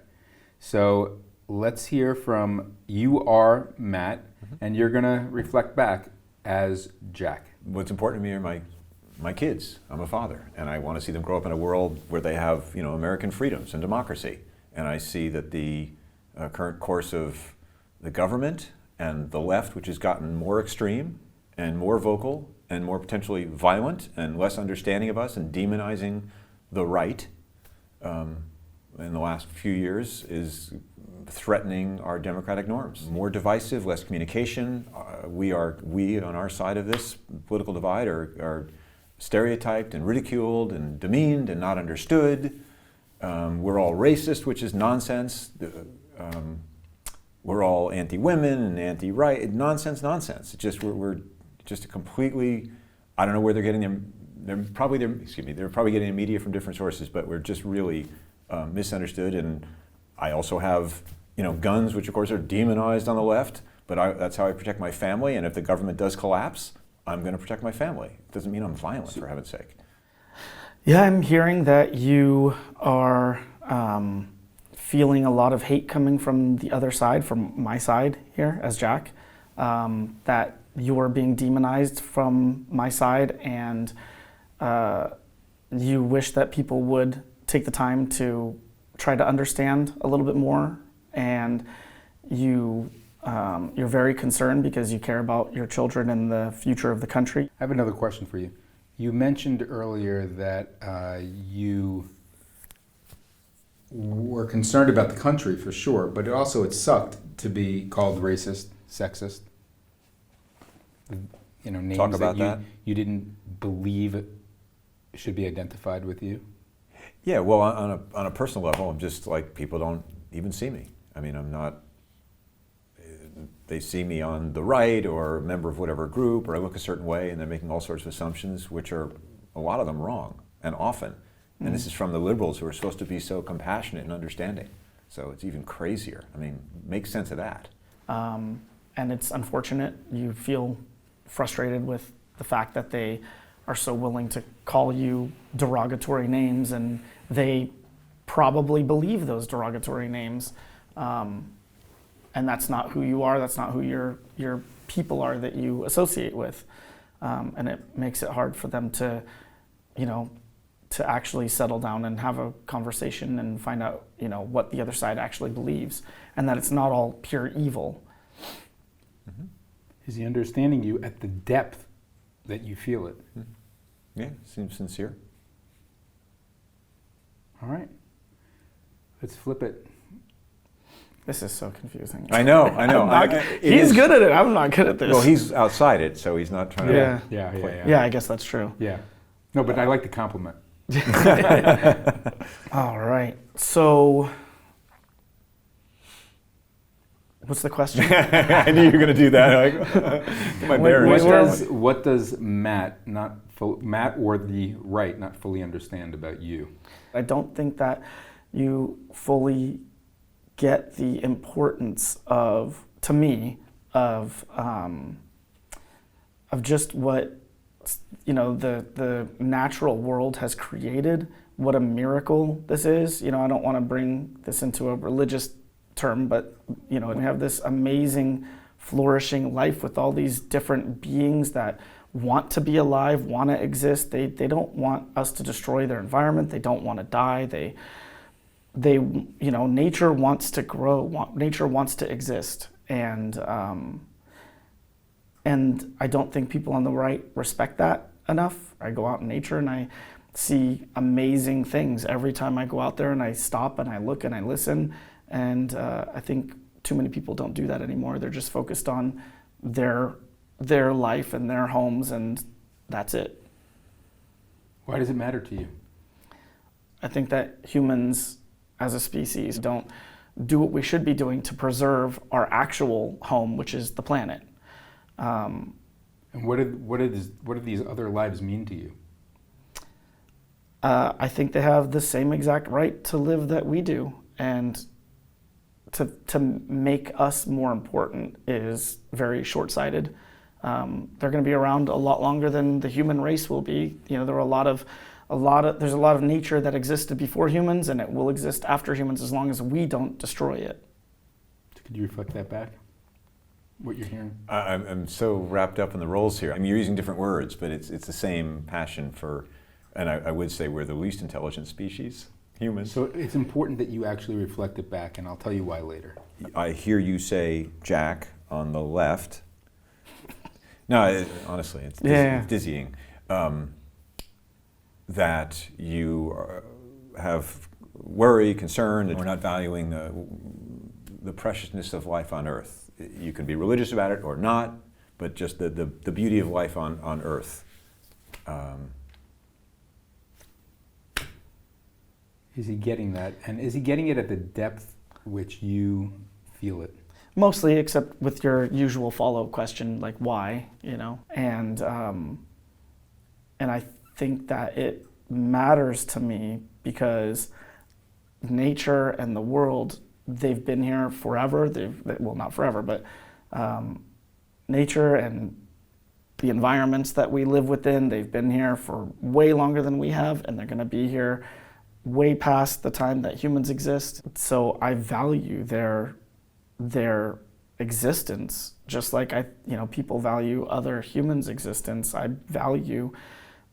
so let's hear from you are Matt, and you're gonna reflect back as Jack.
What's important to me are my kids. I'm a father, and I want to see them grow up in a world where they have American freedoms and democracy. And I see that the current course of the government and the left, which has gotten more extreme and more vocal and more potentially violent and less understanding of us and demonizing the right in the last few years, is threatening our democratic norms. More divisive, less communication. We on our side of this political divide are stereotyped and ridiculed and demeaned and not understood. We're all racist, which is nonsense. We're all anti-women and anti-right. Nonsense. It's just we're just a completely. I don't know where they're getting them. They're probably getting the media from different sources, but we're just really misunderstood. And I also have guns, which of course are demonized on the left. But that's how I protect my family. And if the government does collapse, I'm going to protect my family. It doesn't mean I'm violent, for heaven's sake.
Yeah, I'm hearing that you are feeling a lot of hate coming from the other side, from my side here as Jack, that you are being demonized from my side, and you wish that people would take the time to try to understand a little bit more, and you're very concerned because you care about your children and the future of the country.
I have another question for you. You mentioned earlier that you were concerned about the country for sure, but it sucked to be called racist, sexist. Names
Talk about that.
You didn't believe should be identified with you.
Yeah, well, on a personal level, I'm just like, people don't even see me. I mean, I'm not. They see me on the right or a member of whatever group, or I look a certain way, and they're making all sorts of assumptions, which are a lot of them wrong, and often. And this is from the liberals who are supposed to be so compassionate and understanding. So it's even crazier. I mean, make sense of that.
and it's unfortunate. You feel frustrated with the fact that they are so willing to call you derogatory names, and they probably believe those derogatory names. And that's not who you are. That's not who your people are that you associate with. And it makes it hard for them to, to actually settle down and have a conversation and find out, what the other side actually believes, and that it's not all pure evil.
Mm-hmm. Is he understanding you at the depth that you feel it?
Mm-hmm. Yeah, seems sincere.
All right. Let's flip it.
This is so confusing.
I know.
He's good at it. I'm not good at this.
Well, he's outside it, so he's not trying to.
Yeah, I guess that's true.
Yeah. No, but I like the compliment.
All right. So, what's the question?
I knew you were going to do that. Get my bearings.
What does Matt or the right not fully understand about you?
I don't think that you fully get the importance of just what the natural world has created, what a miracle this is. I don't want to bring this into a religious term, but we have this amazing flourishing life with all these different beings that want to be alive, want to exist. They don't want us to destroy their environment. They don't want to die. They nature wants to grow. Nature wants to exist, and I don't think people on the right respect that enough. I go out in nature and I see amazing things every time I go out there, and I stop and I look and I listen. And I think too many people don't do that anymore. They're just focused on their life and their homes, and that's it.
Why does it matter to you?
I think that humans as a species don't do what we should be doing to preserve our actual home, which is the planet.
And what do these other lives mean to you?
I think they have the same exact right to live that we do, and to make us more important is very short-sighted. They're going to be around a lot longer than the human race will be. There's a lot of nature that existed before humans, and it will exist after humans as long as we don't destroy it.
Could you reflect that back? What you're hearing?
I'm so wrapped up in the roles here. You're using different words, but it's the same passion for, and I would say we're the least intelligent species, humans.
So it's important that you actually reflect it back, and I'll tell you why later.
I hear you say Jack on the left. No, honestly, it's dizzying. That you have worry, concern, and we're not valuing the preciousness of life on Earth. You can be religious about it or not, but just the beauty of life on Earth.
Is he getting that? And is he getting it at the depth which you feel it?
Mostly, except with your usual follow-up question, like why, and I think that it matters to me because nature and the world, they've been here forever. Well, not forever, but nature and the environments that we live within, they've been here for way longer than we have, and they're going to be here way past the time that humans exist. So I value their existence, just like people value other humans' existence. I value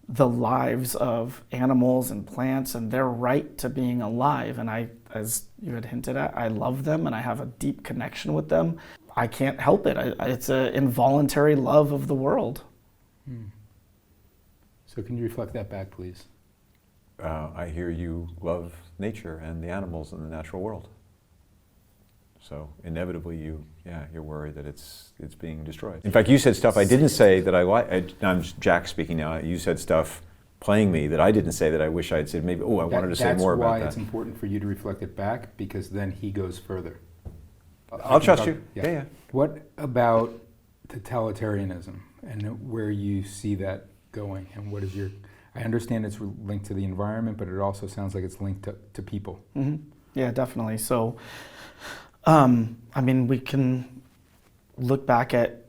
the lives of animals and plants and their right to being alive. And I, as you had hinted at, I love them and I have a deep connection with them. I can't help it. It's an involuntary love of the world.
So can you reflect that back, please?
I hear you love nature and the animals in the natural world. So inevitably, you're worried that it's being destroyed. In fact, you said stuff I didn't say that I like. I'm Jack speaking now. You said stuff playing me that I didn't say that I wish I had said. Maybe, I wanted to say more about that.
That's why it's important for you to reflect it back, because then he goes further.
I'll trust you. Yeah.
What about totalitarianism and where you see that going, and what is your? I understand it's linked to the environment, but it also sounds like it's linked to people. Mm-hmm.
Yeah, definitely. So, we can look back at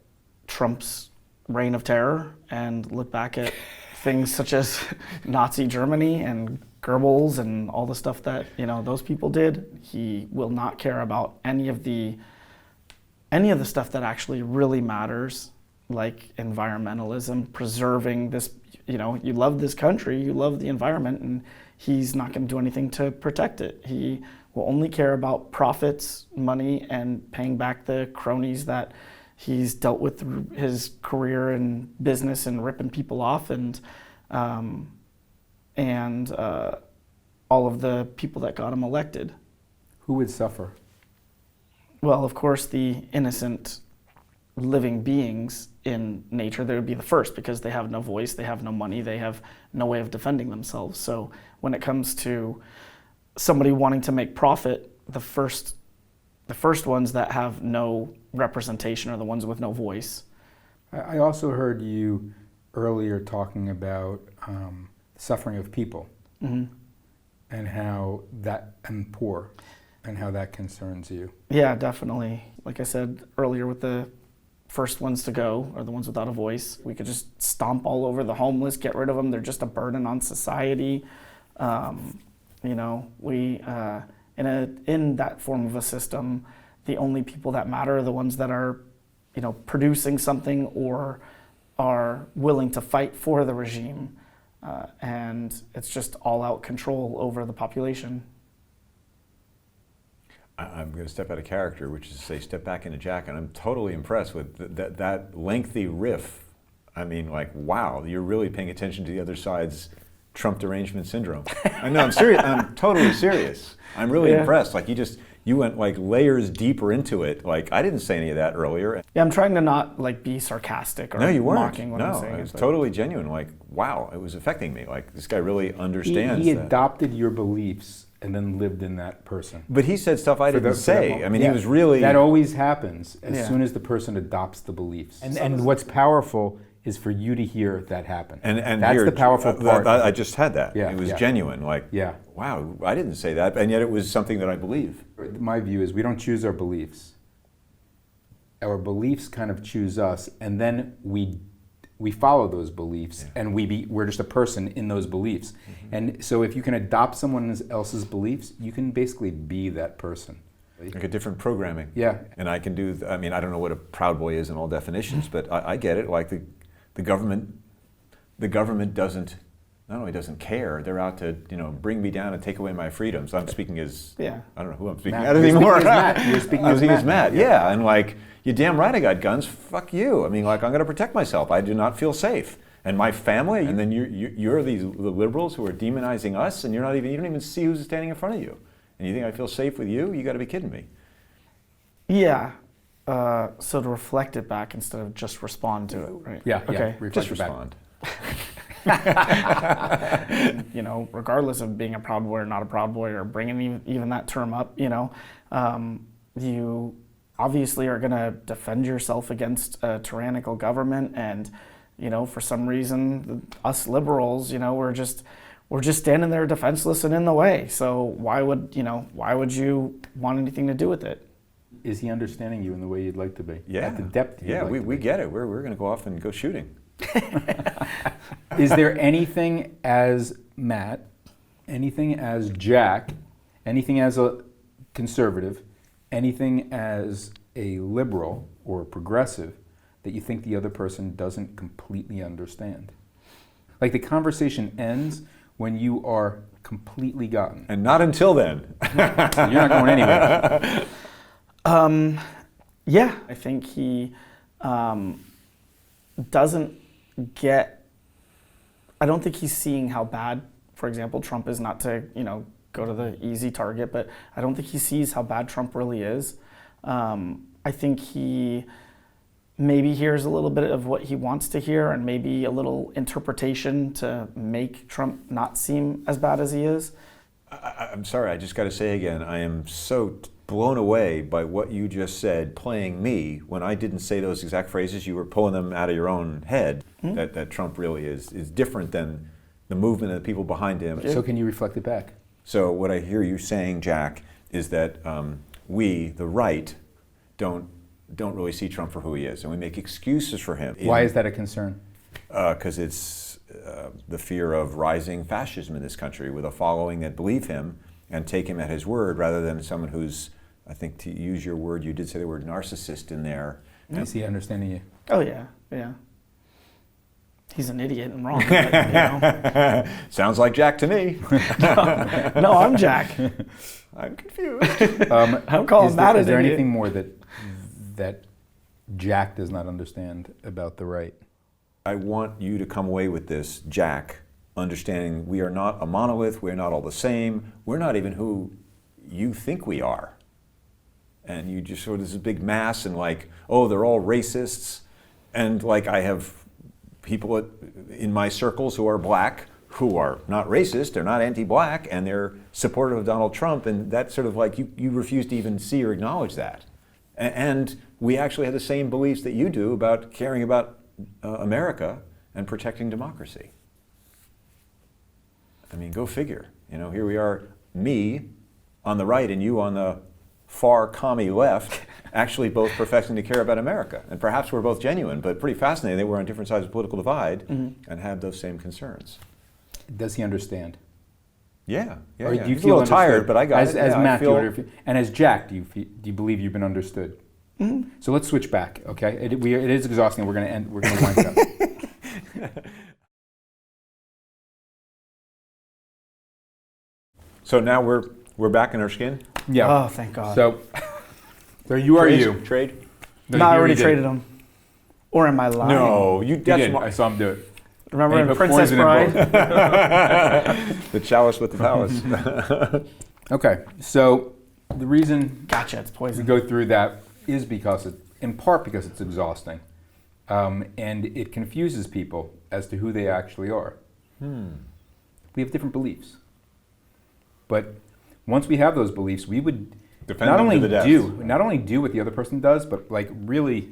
Trump's reign of terror and look back at things such as Nazi Germany and Goebbels and all the stuff that, those people did, he will not care about any of the stuff that actually really matters, like environmentalism, preserving this, you love this country, you love the environment, and he's not going to do anything to protect it. He will only care about profits, money, and paying back the cronies that he's dealt with through his career in business and ripping people off, and all of the people that got him elected.
Who would suffer?
Well, of course, the innocent living beings in nature, they would be the first because they have no voice, they have no money, they have no way of defending themselves. So when it comes to somebody wanting to make profit, the first ones that have no representation are the ones with no voice.
I also heard you earlier talking about suffering of people,
Mm-hmm.
and how that, and poor, and how that concerns you.
Yeah, definitely. Like I said earlier, with the first ones to go are the ones without a voice. We could just stomp all over the homeless, get rid of them. They're just a burden on society. In that form of a system, the only people that matter are the ones that are, producing something or are willing to fight for the regime. And it's just all-out control over the population.
I'm going to step out of character, which is to say step back into Jack, and I'm totally impressed with that lengthy riff. I mean, like, wow, you're really paying attention to the other side's Trump derangement syndrome. I know, I'm serious. I'm totally serious. I'm really impressed. Like, you went like layers deeper into it. Like, I didn't say any of that earlier.
Yeah, I'm trying to not be sarcastic or
no, you weren't.
mocking what I'm saying.
No, it was totally genuine. Like, wow, it was affecting me. Like, this guy really understands.
He
that.
adopted your beliefs and then lived in that person.
But he said stuff I didn't say. I mean, he was really...
That always happens as soon as the person adopts the beliefs. And what's powerful is for you to hear that happen.
And
that's
here,
the powerful part.
I just had that.
Yeah,
it was genuine. Like, wow, I didn't say that, and yet it was something that I believe.
My view is we don't choose our beliefs. Our beliefs kind of choose us, and then we follow those beliefs, and we're just a person in those beliefs. Mm-hmm. And so if you can adopt someone else's beliefs, you can basically be that person.
Like a different programming.
Yeah.
And I can do, I mean, I don't know what a Proud Boy is in all definitions, but I get it. Like the government doesn't, not only doesn't care, they're out to, bring me down and take away my freedoms. I'm speaking as, I don't know who I'm speaking at anymore.
You're speaking as Matt.
Yeah, and like, you're damn right I got guns, fuck you. I mean, like, I'm gonna protect myself. I do not feel safe. And my family, and then you're the liberals who are demonizing us, and you don't even see who's standing in front of you. And you think I feel safe with you? You gotta be kidding me.
Yeah. So to reflect it back instead of just respond to it, right?
Yeah,
okay.
Just respond.
Regardless of being a Proud Boy or not a Proud Boy or bringing even that term up, you obviously are going to defend yourself against a tyrannical government, and for some reason us liberals, we're just standing there defenseless and in the way. So why would you want anything to do with it?
Is he understanding you in the way you'd like to be?
Yeah.
At the depth you'd like to be?
We get it. We're going to go off and go shooting.
Is there anything as Matt, anything as Jack, anything as a conservative, anything as a liberal or a progressive that you think the other person doesn't completely understand? Like, the conversation ends when you are completely gotten.
And not until then.
You're not going anywhere.
Yeah, I think he doesn't get, I don't think he's seeing how bad, for example, Trump is, not to, go to the easy target, but I don't think he sees how bad Trump really is. I think he maybe hears a little bit of what he wants to hear and maybe a little interpretation to make Trump not seem as bad as he is.
I'm sorry, I just got to say again, I am so blown away by what you just said, playing me, when I didn't say those exact phrases. You were pulling them out of your own head, that Trump really is different than the movement and the people behind him.
So can you reflect it back?
So what I hear you saying, Jack, is that we, the right, don't don't really see Trump for who he is, and we make excuses for him.
Why is that a concern?
Because it's the fear of rising fascism in this country with a following that believe him and take him at his word rather than someone who's, I think to use your word, you did say the word narcissist in there.
I see understanding you.
Oh yeah, yeah. He's an idiot and wrong. But, you know.
Sounds like Jack to me.
No, I'm Jack.
I'm confused.
I'm calling Matt an idiot.
Is there anything more that Jack does not understand about the right?
I want you to come away with this, Jack, understanding we are not a monolith, we're not all the same, we're not even who you think we are. And you just sort of this big mass and like, oh, they're all racists. And like I have people in my circles who are black who are not racist, they're not anti-black, and they're supportive of Donald Trump, and that's sort of like you refuse to even see or acknowledge that. And we actually have the same beliefs that you do about caring about America and protecting democracy. I mean, go figure. You know, here we are, me on the right and you on the far commie left, actually both professing to care about America. And perhaps we're both genuine, but pretty fascinating that we're on different sides of the political divide and have those same concerns.
Does he understand?
Yeah.
Or
yeah.
do you
He's
feel
a little tired, but I got
as,
it.
As
yeah,
Matt, and as Jack, do you believe you've been understood?
Mm-hmm.
So let's switch back, okay? It is exhausting. We're going to wind up.
So now we're back in our skin?
Yeah.
Oh, thank God.
So you are you.
Trade?
No, I already traded him. Or am I lying?
No, you
You did.
that's
I saw him do it.
Remember
And he
in
put
Princess
poison in
Bride?
the chalice with the palace.
Okay, so the reason
Gotcha, it's
we
poison.
go through that is in part because it's exhausting. And it confuses people as to who they actually are. We have different beliefs. But once we have those beliefs, we would
Defend
not
them
only
to the death.
do what the other person does, but like really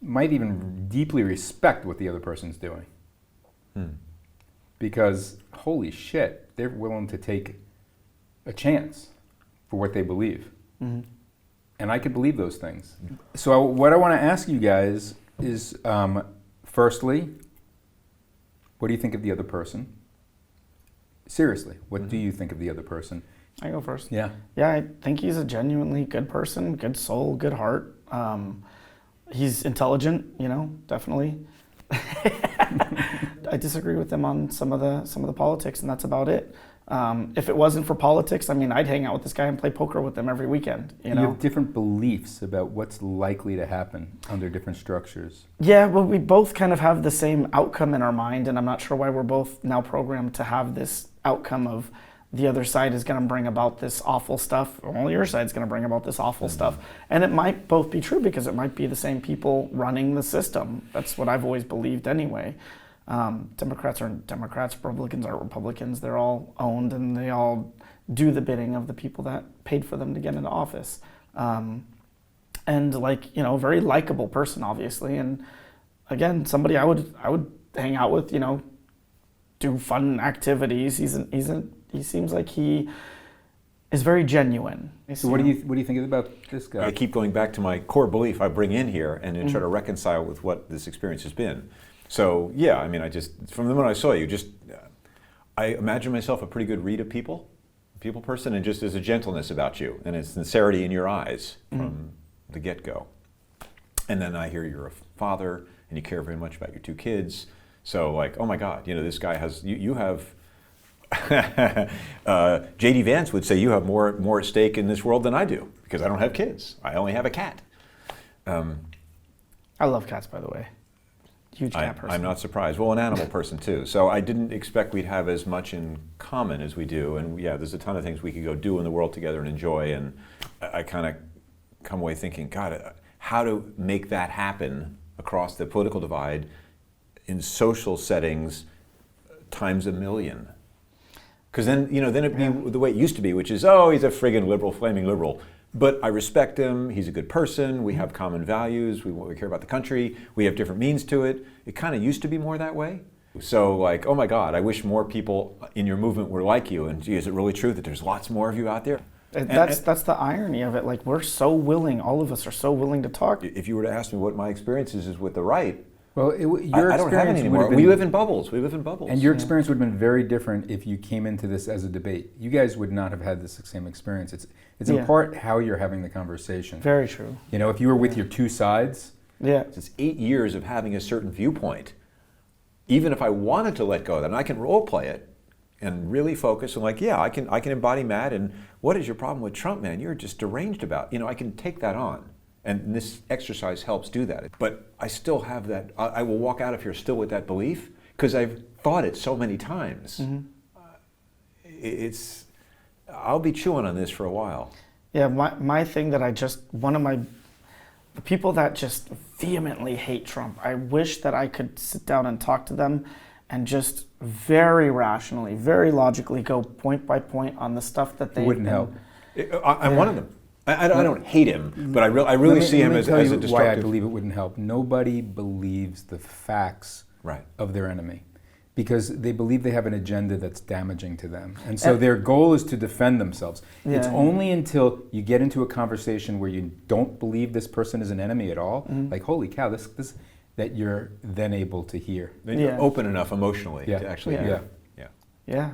might even deeply respect what the other person's doing. Because holy shit, they're willing to take a chance for what they believe. And I could believe those things. So what I want to ask you guys is, firstly, what do you think of the other person? Seriously, what do you think of the other person?
I go first.
Yeah.
Yeah, I think he's a genuinely good person, good soul, good heart. He's intelligent, you know, definitely. I disagree with him on some of the politics, and that's about it. If it wasn't for politics, I mean, I'd hang out with this guy and play poker with him every weekend. You know,
You have different beliefs about what's likely to happen under different structures.
Yeah, well, we both kind of have the same outcome in our mind, and I'm not sure why we're both now programmed to have this outcome of the other side is going to bring about this awful stuff, or your side's going to bring about this awful stuff. And it might both be true because it might be the same people running the system. That's what I've always believed anyway. Democrats are Democrats, Republicans are Republicans. They're all owned and they all do the bidding of the people that paid for them to get into office. And like, you know, very likable person, obviously. And again, somebody I would hang out with, you know, do fun activities. He seems like he is very genuine.
So what do you think about this guy?
I keep going back to my core belief I bring in here and then try to reconcile with what this experience has been. So yeah, I mean, from the moment I saw you, I imagine myself a pretty good read of people person, and just as a gentleness about you and a sincerity in your eyes from the get-go. And then I hear you're a father and you care very much about your two kids. So like, oh my God, you know, this guy has, you have, J.D. Vance would say you have more at stake in this world than I do because I don't have kids. I only have a cat.
I love cats, by the way. Huge cat person.
I'm not surprised. Well, an animal person too. So I didn't expect we'd have as much in common as we do. And yeah, there's a ton of things we could go do in the world together and enjoy. And I kind of come away thinking, God, how to make that happen across the political divide in social settings times a million. Because then, you know, then it'd be the way it used to be, which is, oh, he's a friggin' liberal, flaming liberal. But I respect him, he's a good person, we have common values, we care about the country, we have different means to it. It kind of used to be more that way. So like, oh my God, I wish more people in your movement were like you, and gee, is it really true that there's lots more of you out there?
That's the irony of it. Like, we're so willing, all of us are so willing to talk.
If you were to ask me what my experience is with the right,
well,
I don't have any anymore. We live in bubbles. We live in bubbles.
And your experience would have been very different if you came into this as a debate. You guys would not have had this same experience. It's in part how you're having the conversation.
Very true.
You know, if you were with your two sides.
Yeah.
It's 8 years of having a certain viewpoint. Even if I wanted to let go of that, and I can role play it and really focus and like, yeah, I can embody Matt, and what is your problem with Trump, man? You're just deranged about. You know, I can take that on. And this exercise helps do that. But I still have that, I will walk out of here still with that belief because I've thought it so many times. I'll be chewing on this for a while.
Yeah, my thing that the people that just vehemently hate Trump, I wish that I could sit down and talk to them and just very rationally, very logically go point by point on the stuff that they...
It wouldn't help.
I'm one of them. I don't hate him, but I really see him as a destructive...
Why I believe it wouldn't help. Nobody believes the facts of their enemy because they believe they have an agenda that's damaging to them. And so their goal is to defend themselves. Yeah. It's only until you get into a conversation where you don't believe this person is an enemy at all, like, holy cow, this that you're then able to hear.
Then you're open enough emotionally to actually hear.
Yeah.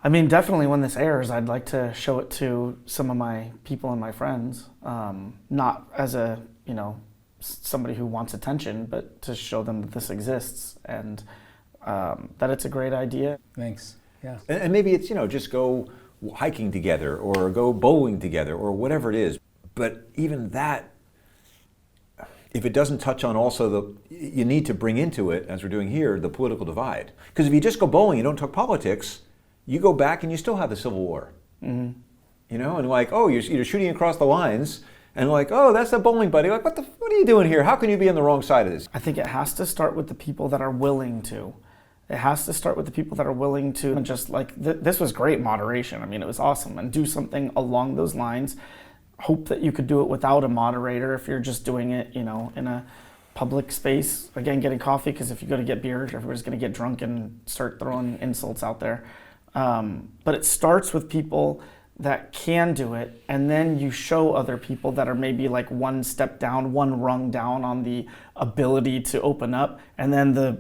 I mean, definitely when this airs, I'd like to show it to some of my people and my friends, not as a, somebody who wants attention, but to show them that this exists and that it's a great idea.
Thanks. Yeah.
And maybe it's, just go hiking together or go bowling together or whatever it is. But even that, if it doesn't touch on also you need to bring into it, as we're doing here, the political divide. Because if you just go bowling, you don't talk politics, you go back and you still have the Civil War. And like, oh, you're shooting across the lines, and like, oh, that's a bowling buddy. Like, what are you doing here? How can you be on the wrong side of this?
I think it has to start with the people that are willing to. It has to start with the people that are willing to, and just like, this was great moderation. I mean, it was awesome. And do something along those lines. Hope that you could do it without a moderator if you're just doing it, in a public space. Again, getting coffee, because if you go to get beer, everybody's going to get drunk and start throwing insults out there. But it starts with people that can do it, and then you show other people that are maybe like one step down, one rung down on the ability to open up, and then the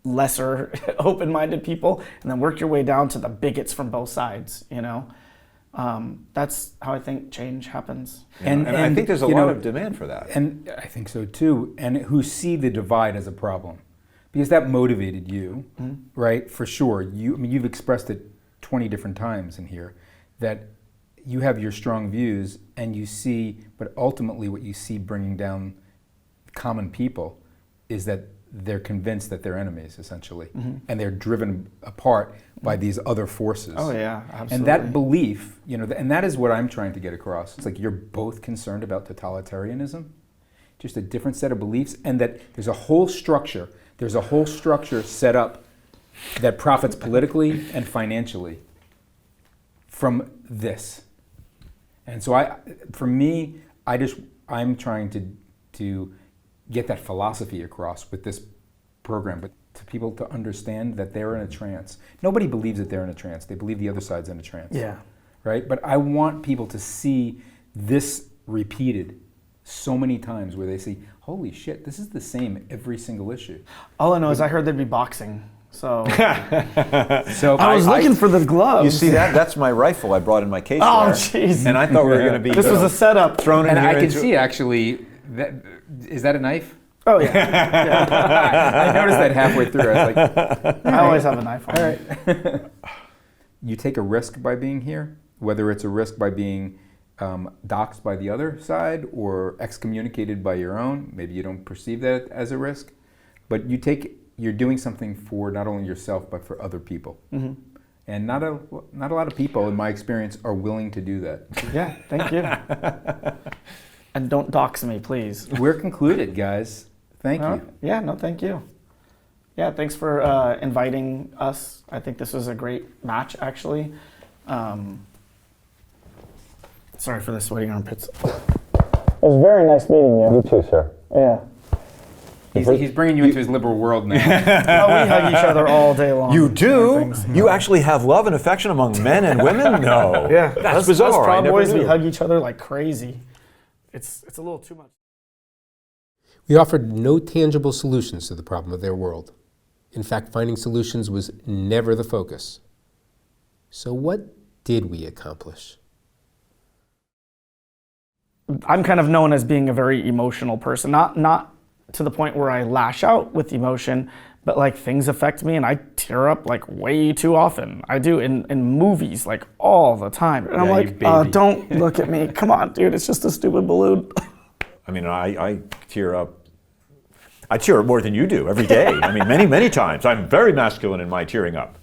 lesser open-minded people, and then work your way down to the bigots from both sides. That's how I think change happens.
And I think there's a lot of demand for that.
And I think so too. And who see the divide as a problem. Because that motivated you, right? For sure. You've expressed it 20 different times in here, that you have your strong views and you see, but ultimately what you see bringing down common people is that they're convinced that they're enemies, essentially. And they're driven apart by these other forces.
Oh yeah, absolutely.
And that belief, and that is what I'm trying to get across. It's like you're both concerned about totalitarianism, just a different set of beliefs, and that there's a whole structure set up that profits politically and financially from this. And so I'm trying to get that philosophy across with this program, but to people to understand that they're in a trance. Nobody believes that they're in a trance. They believe the other side's in a trance.
Yeah.
Right? But I want people to see this repeated so many times where they see, holy shit, this is the same every single issue.
All I know is I heard there'd be boxing. So,
so
I was looking for the gloves.
You see that? That's my rifle I brought in my case.
Oh, jeez.
And I thought we were going to be.
This was a setup.
Thrown in
and
here
I can see actually. Is that a knife?
Oh yeah.
I noticed that halfway through. I was like,
I always have a knife on.
All right. You take a risk by being here, whether it's a risk by being doxxed by the other side or excommunicated by your own. Maybe you don't perceive that as a risk, but you're doing something for not only yourself but for other people. And not a lot of people, in my experience, are willing to do that.
Yeah, thank you. And don't dox me, please.
We're concluded, guys. Thank you.
Yeah, no, thank you. Yeah, thanks for inviting us. I think this was a great match, actually. Sorry for the sweaty armpits. It was very nice meeting you.
You too, sir.
Yeah.
He's bringing you into his liberal world now.
Oh, we hug each other all day long.
You do?
Things.
You actually have love and affection among men and women? No.
Yeah,
That's bizarre.
Us
I
Proud
never
Boys, we
knew.
hug each other like crazy. It's a little too much.
We offered no tangible solutions to the problem of their world. In fact, finding solutions was never the focus. So what did we accomplish?
I'm kind of known as being a very emotional person, not to the point where I lash out with emotion, but like things affect me and I tear up like way too often. I do in movies like all the time. And I'm like, don't look at me. Come on, dude, it's just a stupid balloon.
I mean, I tear up. I tear up more than you do every day. I mean, many, many times. I'm very masculine in my tearing up.